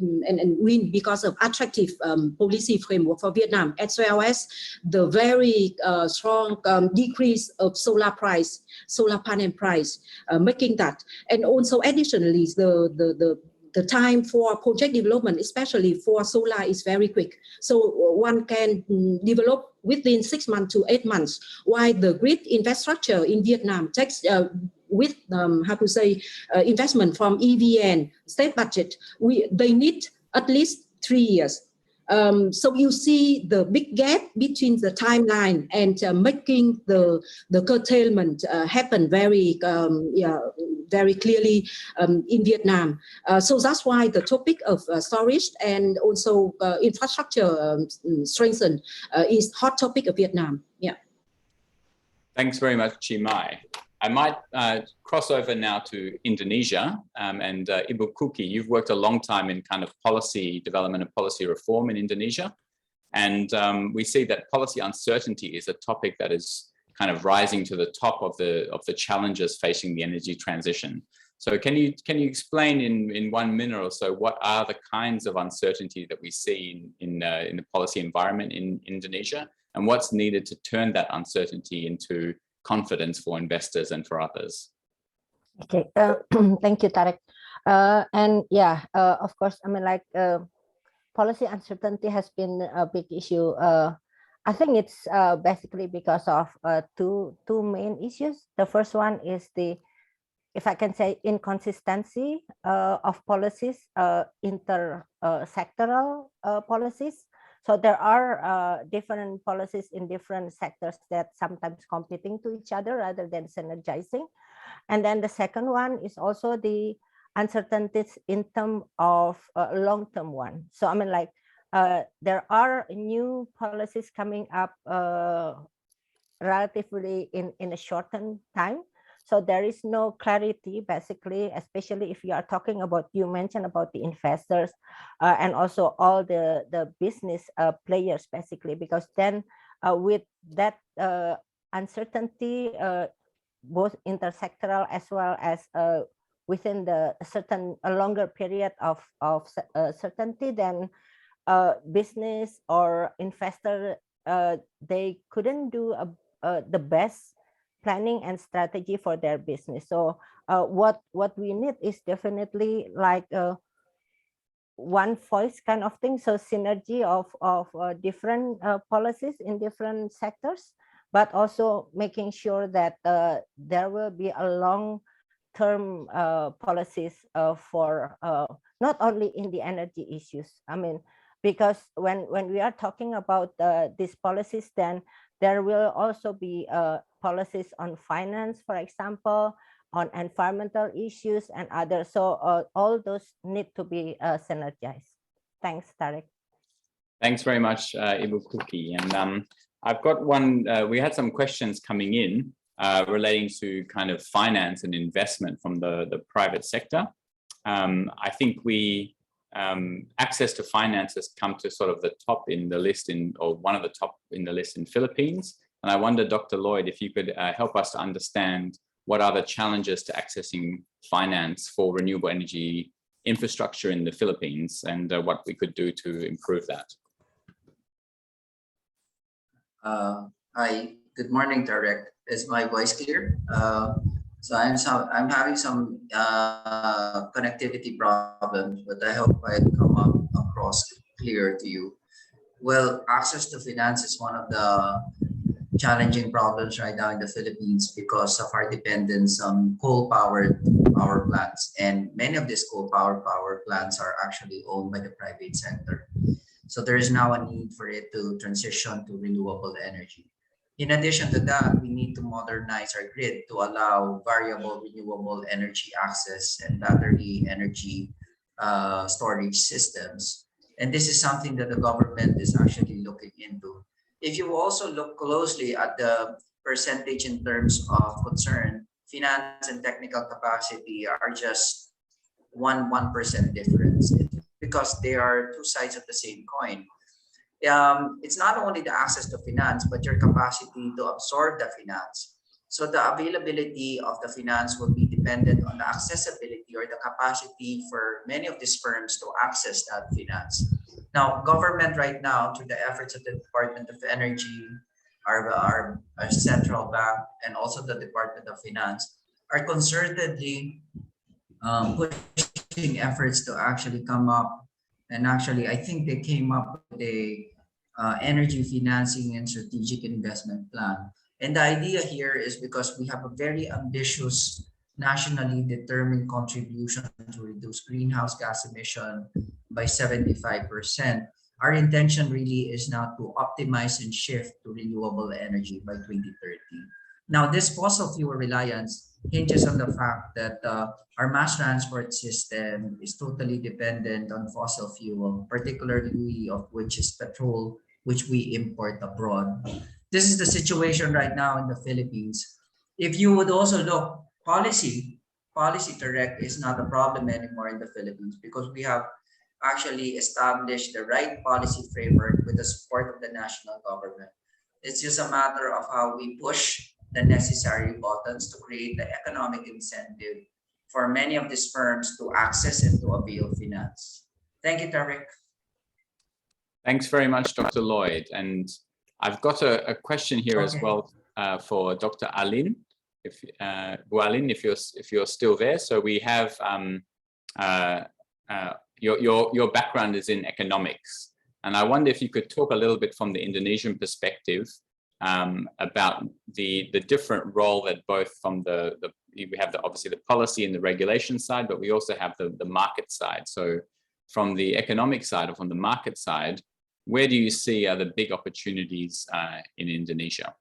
wind because of attractive policy framework for Vietnam, as well as the very strong decrease of solar panel price, making that. And also additionally, the time for project development, especially for solar, is very quick. So one can develop within 6 months to 8 months, while the grid infrastructure in Vietnam takes with investment from EVN state budget, they need at least 3 years. So you see the big gap between the timeline and making the curtailment happen very clearly in Vietnam. So that's why the topic of storage and also infrastructure strengthen is hot topic of Vietnam. Yeah. Thanks very much, Chi Mai. I might cross over now to Indonesia and Ibu Kuki. You've worked a long time in kind of policy development and policy reform in Indonesia. And we see that policy uncertainty is a topic that is kind of rising to the top of the challenges facing the energy transition. So can you explain in 1 minute or so what are the kinds of uncertainty that we see in the policy environment in Indonesia, and what's needed to turn that uncertainty into confidence for investors and for others? Okay, thank you, Tarek. And yeah, of course, I mean, like policy uncertainty has been a big issue. I think it's basically because of two main issues. The first one is if I can say, inconsistency of policies, inter-sectoral policies. So there are different policies in different sectors that sometimes competing to each other rather than synergizing. And then the second one is also the uncertainties in terms of long-term one. So I mean, like there are new policies coming up relatively in a shortened time. So there is no clarity, basically, especially if you are talking about, you mentioned about the investors and also all the business players, basically, because then with that uncertainty, both intersectoral as well as within the certain longer period of certainty, then business or investor, they couldn't do the best planning and strategy for their business. So what we need is definitely like one voice kind of thing. So synergy of different policies in different sectors, but also making sure that there will be a long-term policies for not only in the energy issues. I mean, because when we are talking about these policies, then there will also be policies on finance, for example, on environmental issues and others. So all those need to be synergized. Thanks, Tarek. Thanks very much, Ibu Kuki. And I've got one, we had some questions coming in relating to kind of finance and investment from the private sector. I think access to finance has come to sort of the top in the list or one of the top in the list in Philippines. And I wonder, Dr. Lloyd, if you could help us to understand what are the challenges to accessing finance for renewable energy infrastructure in the Philippines and what we could do to improve that. Hi, good morning, Tarek. Is my voice clear? So I'm having some connectivity problems, but I hope I come across clear to you. Well, access to finance is one of the challenging problems right now in the Philippines because of our dependence on coal-powered power plants. And many of these coal-powered power plants are actually owned by the private sector. So there is now a need for it to transition to renewable energy. In addition to that, we need to modernize our grid to allow variable renewable energy access and battery energy storage systems. And this is something that the government is actually looking into. If you also look closely at the percentage in terms of concern, finance and technical capacity are just 1% difference. It's because they are two sides of the same coin. It's not only the access to finance, but your capacity to absorb the finance. So the availability of the finance will be dependent on the accessibility or the capacity for many of these firms to access that finance. Now, government right now, through the efforts of the Department of Energy, our central bank, and also the Department of Finance, are concertedly pushing efforts to actually come up. And actually, I think they came up with a energy financing and strategic investment plan. And the idea here is because we have a very ambitious, nationally determined contribution to reduce greenhouse gas emission by 75%. Our intention really is now to optimize and shift to renewable energy by 2030. Now, this fossil fuel reliance hinges on the fact that our mass transport system is totally dependent on fossil fuel, particularly of which is petrol, which we import abroad. This is the situation right now in the Philippines. If you would also look, policy correct is not a problem anymore in the Philippines because we have actually established the right policy framework with the support of the national government. It's just a matter of how we push the necessary buttons to create the economic incentive for many of these firms to access and to avail finance. Thank you, Tarek. Thanks very much, Dr. Lloyd. And I've got a question here as well for Dr. Alin, if you're still there. So we have your background is in economics, and I wonder if you could talk a little bit from the Indonesian perspective about the different role that both from we have obviously the policy and the regulation side, but we also have the market side. So from the economic side or from the market side, where do you see are the big opportunities in Indonesia?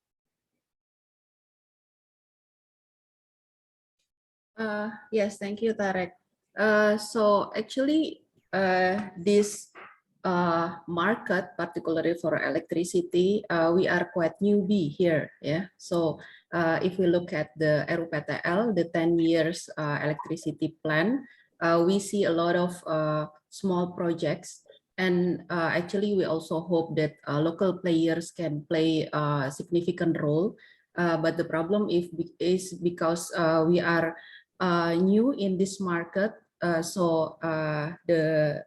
Yes, thank you, Tarek. So actually, this market, particularly for electricity, we are quite newbie here. Yeah. So if we look at the RUPTL, the 10 years electricity plan, we see a lot of small projects. And actually, we also hope that local players can play a significant role. But the problem is because we are new in this market, so the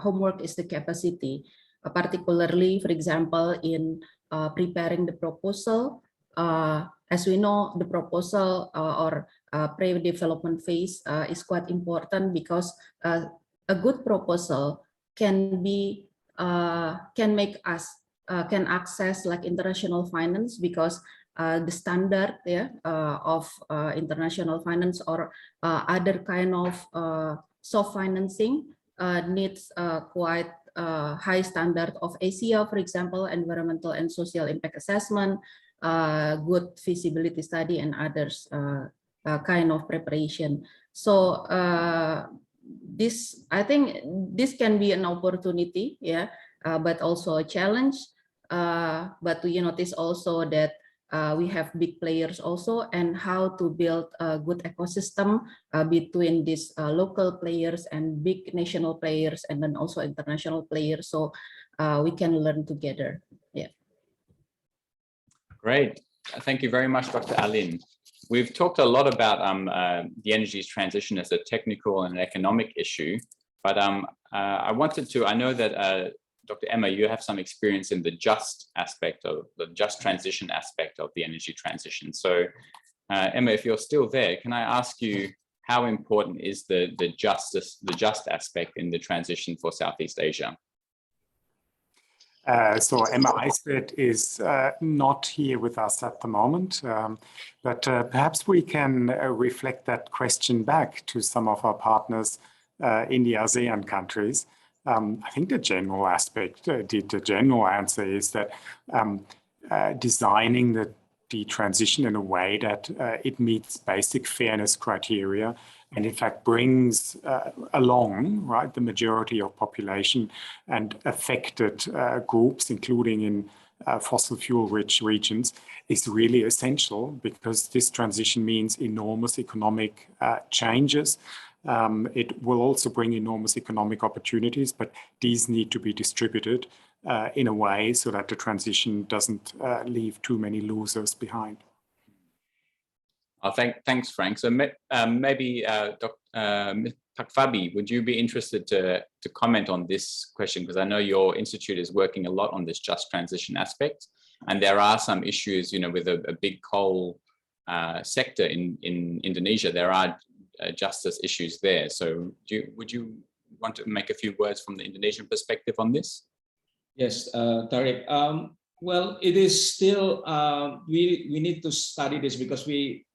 homework is the capacity, particularly, for example, in preparing the proposal. As we know, the proposal or pre-development phase is quite important because a good proposal can make us can access like international finance because the standard of international finance or other kind of soft financing needs quite high standard of ASEAN, for example, environmental and social impact assessment, good feasibility study, and others kind of preparation. So I think this can be an opportunity, but also a challenge. But we notice also that we have big players also, and how to build a good ecosystem between these local players and big national players, and then also international players, so we can learn together. Yeah. Great. Thank you very much, Dr. Alin. We've talked a lot about the energy transition as a technical and economic issue, but I know that Dr. Emma, you have some experience in the just transition aspect of the energy transition. So Emma, if you're still there, can I ask you how important is the just aspect in the transition for Southeast Asia? So Emma Eisbert is not here with us at the moment, but perhaps we can reflect that question back to some of our partners in the ASEAN countries. I think the general aspect, the general answer is that designing the transition in a way that it meets basic fairness criteria and in fact brings along, right, the majority of population and affected groups, including in fossil fuel-rich regions is really essential, because this transition means enormous economic changes. It will also bring enormous economic opportunities, but these need to be distributed in a way so that the transition doesn't leave too many losers behind. Thanks, Frank. So maybe Pak Fabi, would you be interested to comment on this question? Because I know your institute is working a lot on this just transition aspect, and there are some issues, with a big coal sector in Indonesia. There are justice issues there. So would you want to make a few words from the Indonesian perspective on this? Yes, Tariq. Well, it is still, we need to study this, because we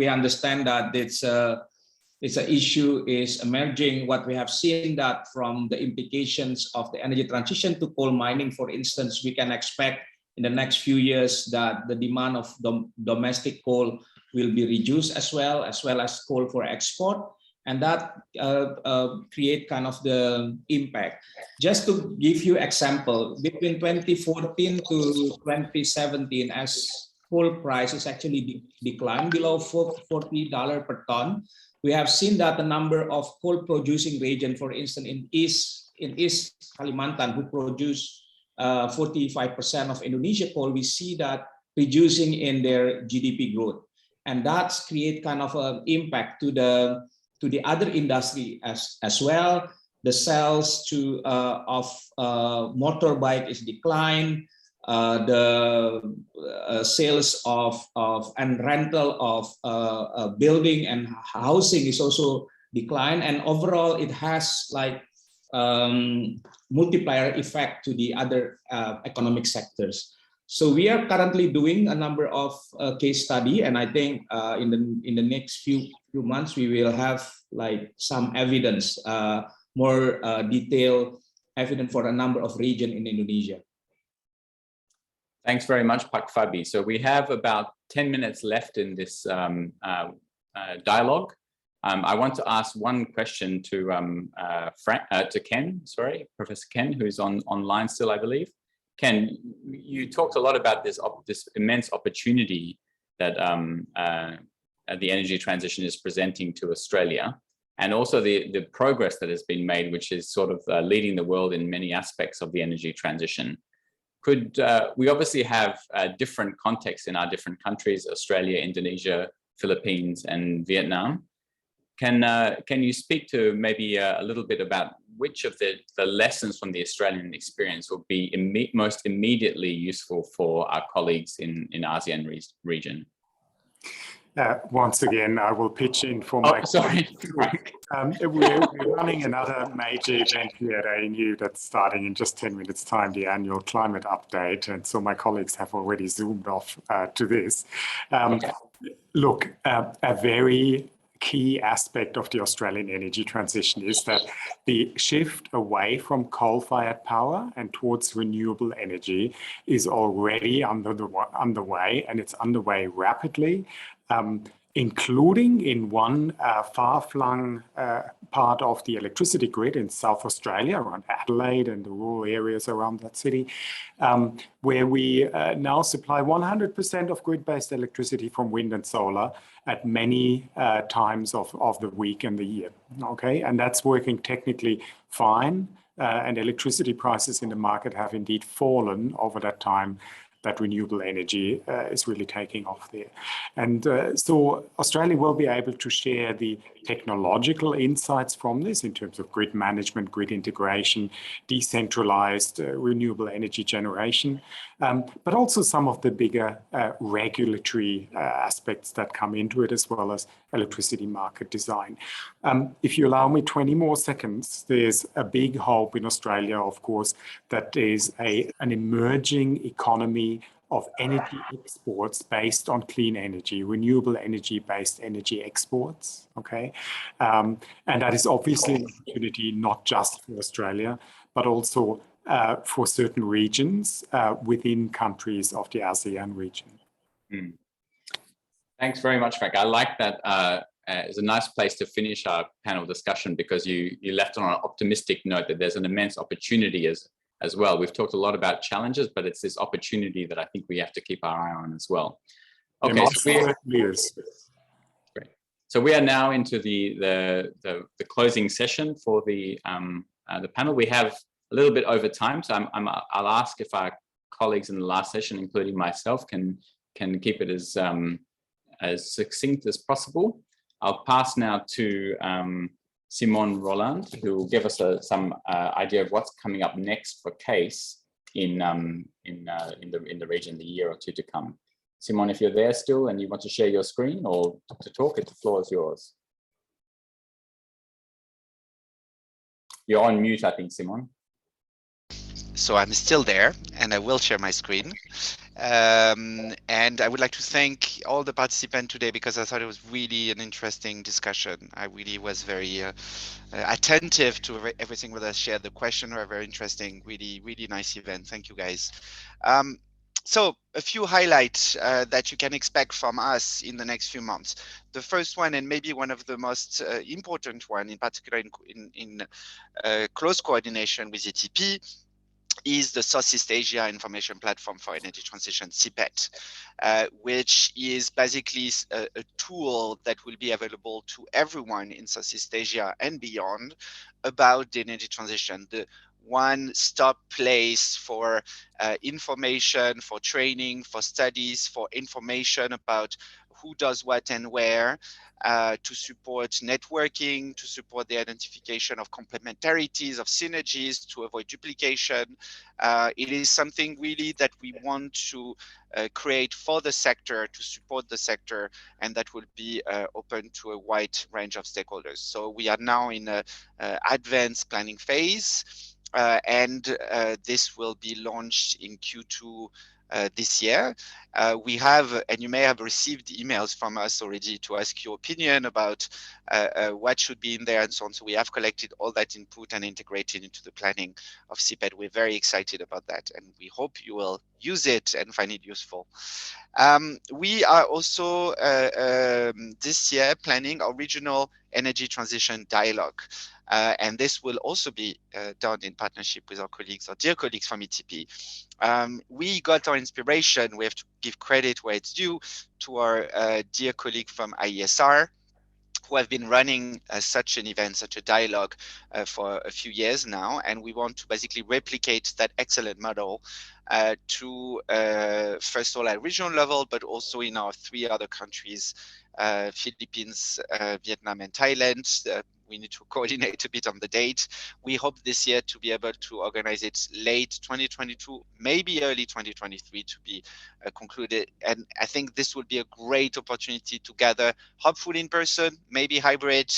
understand that it's an issue is emerging. What we have seen that from the implications of the energy transition to coal mining, for instance, we can expect in the next few years that the demand of domestic coal will be reduced as well as coal for export. And that create kind of the impact. Just to give you example, between 2014 to 2017, as coal prices actually declined below $40 per ton, we have seen that the number of coal producing region, for instance, in East Kalimantan, who produce 45% of Indonesia coal, we see that reducing in their GDP growth. And that's create kind of an impact to the other industry as well. The sales of motorbike is declined. The sales of and rental of building and housing is also declined. And overall, it has like multiplier effect to the other economic sectors. So we are currently doing a number of case study, and I think in the next few months we will have like some evidence, more detailed evidence for a number of regions in Indonesia. Thanks very much, Pak Fabi. So we have about 10 minutes left in this dialogue. I want to ask one question to Ken, Professor Ken, who's online still, I believe. Ken, you talked a lot about this immense opportunity that the energy transition is presenting to Australia, and also the progress that has been made, which is sort of leading the world in many aspects of the energy transition. We obviously have different contexts in our different countries, Australia, Indonesia, Philippines, and Vietnam. Can you speak to maybe a little bit about which of the lessons from the Australian experience will be most immediately useful for our colleagues in ASEAN region? Once again, I will pitch in for my... Sorry, Frank. We're running another major event here at ANU that's starting in just 10 minutes time, the annual climate update. And so my colleagues have already zoomed off to this. Okay. Look, a very key aspect of the Australian energy transition is that the shift away from coal-fired power and towards renewable energy is already underway, and it's underway rapidly, including in one far-flung part of the electricity grid in South Australia, around Adelaide and the rural areas around that city, where we now supply 100% of grid-based electricity from wind and solar at many times of the week and the year. Okay, and that's working technically fine, and electricity prices in the market have indeed fallen over that time. That renewable energy is really taking off there. And so Australia will be able to share the technological insights from this in terms of grid management, grid integration, decentralized renewable energy generation, but also some of the bigger regulatory aspects that come into it, as well as electricity market design. If you allow me 20 more seconds, there's a big hope in Australia, of course, that is an emerging economy of energy exports based on clean energy, renewable energy-based energy exports, okay? And that is obviously an opportunity not just for Australia, but also for certain regions within countries of the ASEAN region. Mm. Thanks very much, Frank. I like that. It's a nice place to finish our panel discussion, because you left on an optimistic note that there's an immense opportunity as as well. We've talked a lot about challenges, but it's this opportunity that I think we have to keep our eye on as well. Okay, so great. So we are now into the closing session for the panel. We have a little bit over time, so I'll ask if our colleagues in the last session, including myself, can keep it as succinct as possible. I'll pass now to Simon Roland, who will give us some idea of what's coming up next for CASE in the region, the year or two to come. Simon, if you're there still and you want to share your screen or to talk, the floor is yours. You're on mute, I think, Simon. So I'm still there, and I will share my screen. And I would like to thank all the participants today, because I thought it was really an interesting discussion. I really was very attentive to everything that I shared. The questions were very interesting. Really nice event. Thank you, guys. So a few highlights that you can expect from us in the next few months. The first one, and maybe one of the most important one, in particular in close coordination with ETP, is the Southeast Asia Information Platform for Energy Transition, CPET, which is basically a tool that will be available to everyone in Southeast Asia and beyond about the energy transition, the one-stop place for information, for training, for studies, for information about who does what and where, to support networking, to support the identification of complementarities, of synergies, to avoid duplication. It is something really that we want to create for the sector, to support the sector, and that will be open to a wide range of stakeholders. So we are now in an advanced planning phase, and this will be launched in Q2 this year. We have, and you may have received emails from us already to ask your opinion about what should be in there and so on. So we have collected all that input and integrated into the planning of CPET. We're very excited about that, and we hope you will use it and find it useful. We are also this year planning a regional energy transition dialogue. And this will also be done in partnership with our colleagues, our dear colleagues from ETP. We got our inspiration, we have to give credit where it's due, to our dear colleague from IESR, who have been running such an event, such a dialogue for a few years now. And we want to basically replicate that excellent model to, first of all, at regional level, but also in our 3 other countries, Philippines, Vietnam, and Thailand. We need to coordinate a bit on the date. We hope this year to be able to organize it late 2022, maybe early 2023 to be concluded. And I think this will be a great opportunity to gather, hopefully in person, maybe hybrid,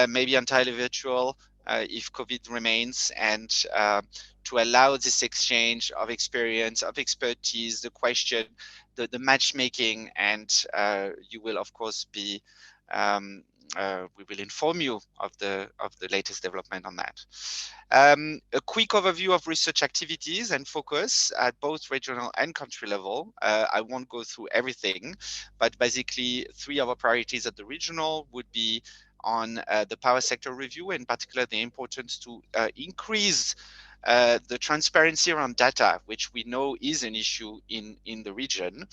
maybe entirely virtual, if COVID remains, and to allow this exchange of experience, of expertise, the question, the matchmaking, and you will of course be we will inform you of the latest development on that. A quick overview of research activities and focus at both regional and country level. I won't go through everything, but basically 3 of our priorities at the regional would be on the power sector review, in particular the importance to increase the transparency around data, which we know is an issue in the region.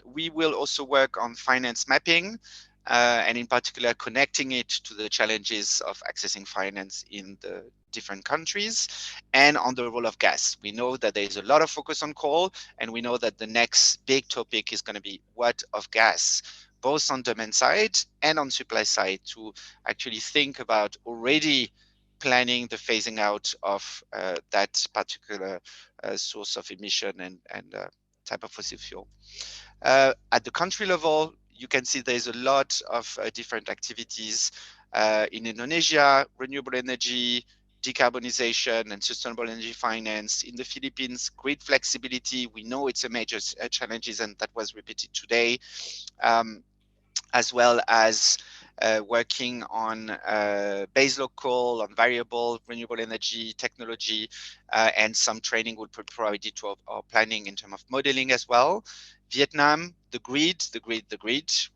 We will also work on finance mapping, and in particular connecting it to the challenges of accessing finance in the different countries, and on the role of gas. We know that there is a lot of focus on coal, and we know that the next big topic is going to be what of gas, both on demand side and on supply side, to actually think about already planning the phasing out of that particular source of emission and type of fossil fuel. At the country level, you can see there's a lot of different activities in Indonesia, renewable energy, decarbonization and sustainable energy finance. In the Philippines, grid flexibility. We know it's a major challenge, and that was repeated today, as well as working on baseload coal, on variable renewable energy technology, and some training would be provided to our planning in terms of modeling as well. Vietnam, the grid.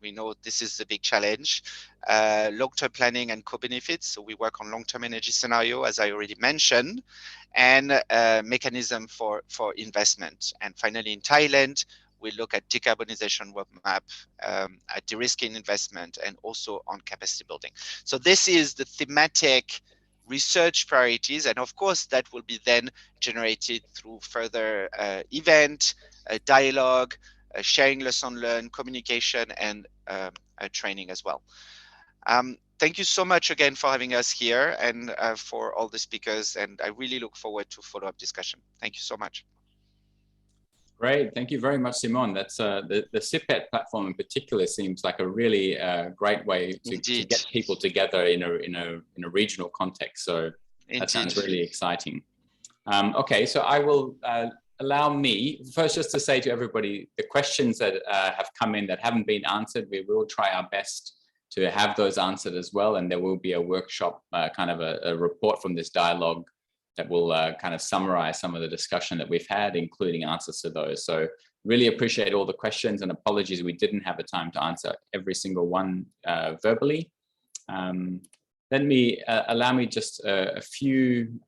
We know this is the big challenge. Long-term planning and co-benefits. So we work on long-term energy scenario, as I already mentioned, and mechanism for investment. And finally, in Thailand, we look at decarbonization roadmap, at de-risking investment, and also on capacity building. So this is the thematic research priorities, and of course that will be then generated through further event, dialogue, sharing lesson learned, communication, and training as well. Thank you so much again for having us here, and for all the speakers, and I really look forward to follow-up discussion. Thank you so much. Great, thank you very much, Simon. That's the CIPET platform in particular seems like a really great way to get people together in a regional context. So that sounds really exciting. Okay, so I will allow me first just to say to everybody, the questions that have come in that haven't been answered, we will try our best to have those answered as well. And there will be a workshop, kind of a report from this dialogue that will kind of summarize some of the discussion that we've had, including answers to those. So really appreciate all the questions, and apologies we didn't have the time to answer every single one verbally. Let me allow me just a few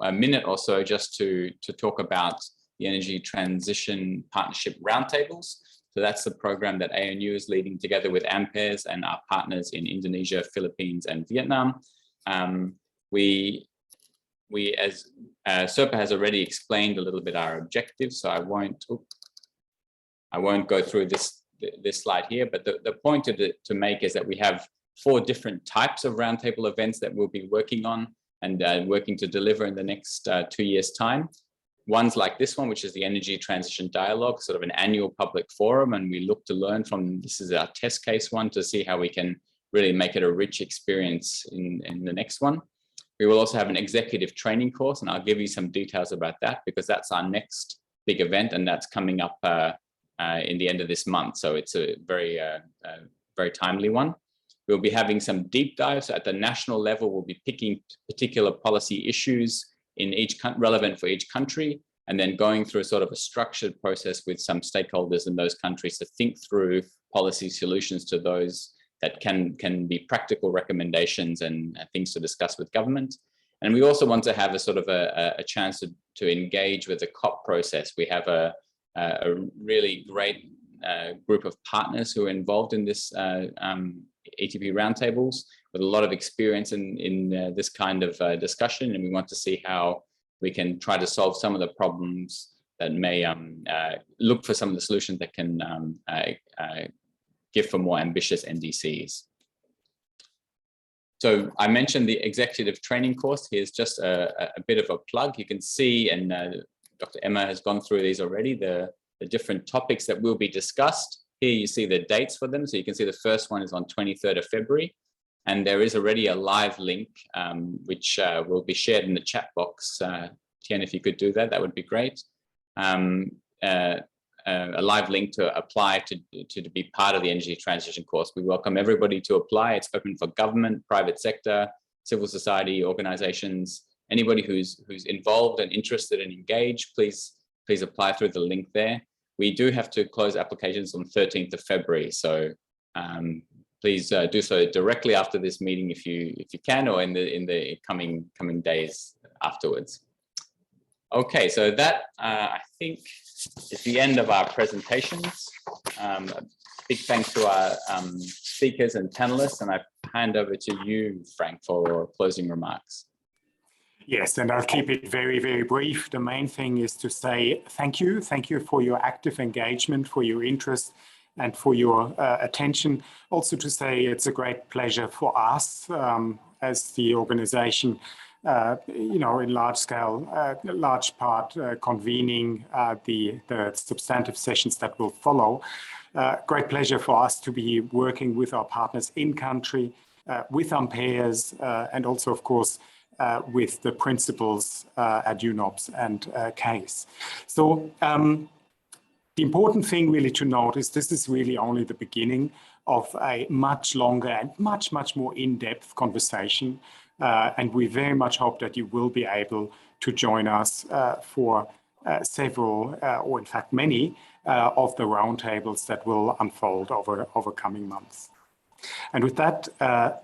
a minute or so just to talk about the Energy Transition Partnership Roundtables. So that's the program that ANU is leading together with AMPERS and our partners in Indonesia, Philippines, and Vietnam. We as Sirpa has already explained a little bit our objectives, so I won't go through this slide here, but the point to make is that we have 4 different types of roundtable events that we'll be working on and working to deliver in the next 2 years' time. One's like this one, which is the Energy Transition Dialogue, sort of an annual public forum, and we look to learn from, this is our test case one, to see how we can really make it a rich experience in the next one. We will also have an executive training course, and I'll give you some details about that because that's our next big event, and that's coming up in the end of this month. So it's a very timely one. We'll be having some deep dives at the national level. We'll be picking particular policy issues in relevant for each country, and then going through sort of a structured process with some stakeholders in those countries to think through policy solutions to those that can be practical recommendations and things to discuss with government. And we also want to have a sort of a chance to engage with the COP process. We have a really great group of partners who are involved in this ATP roundtables with a lot of experience in this kind of discussion, and we want to see how we can try to solve some of the problems that may look for some of the solutions that can give for more ambitious NDCs. So I mentioned the executive training course. Here's just a bit of a plug. You can see, and Dr. Emma has gone through these already, the different topics that will be discussed. Here you see the dates for them. So you can see the first one is on 23rd of February. And there is already a live link, which will be shared in the chat box. Tian, if you could do that, that would be great. A live link to apply to be part of the energy transition course. We welcome everybody to apply. It's open for government, private sector, civil society, organizations, anybody who's involved and interested and engaged, please apply through the link there. We do have to close applications on 13th of February. So please do so directly after this meeting if you can, or in the coming days afterwards. Okay, so that I think is the end of our presentations. A big thanks to our speakers and panelists, and I hand over to you, Frank, for closing remarks. Yes, and I'll keep it very, very brief. The main thing is to say thank you. Thank you for your active engagement, for your interest, and for your attention. Also to say it's a great pleasure for us as the organization, in large scale, large part convening the substantive sessions that will follow. Great pleasure for us to be working with our partners in country, with AMPERS, and also, of course, with the principals at UNOPS and CASE. So the important thing really to note is this is really only the beginning of a much longer and much, much more in-depth conversation. And we very much hope that you will be able to join us for several, or in fact many, of the roundtables that will unfold over coming months. And with that,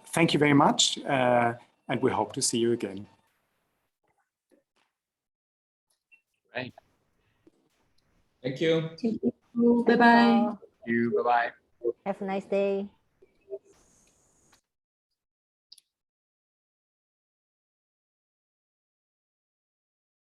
thank you very much, and we hope to see you again. Right. Thank you. Bye bye. Thank you. Bye bye. Have a nice day.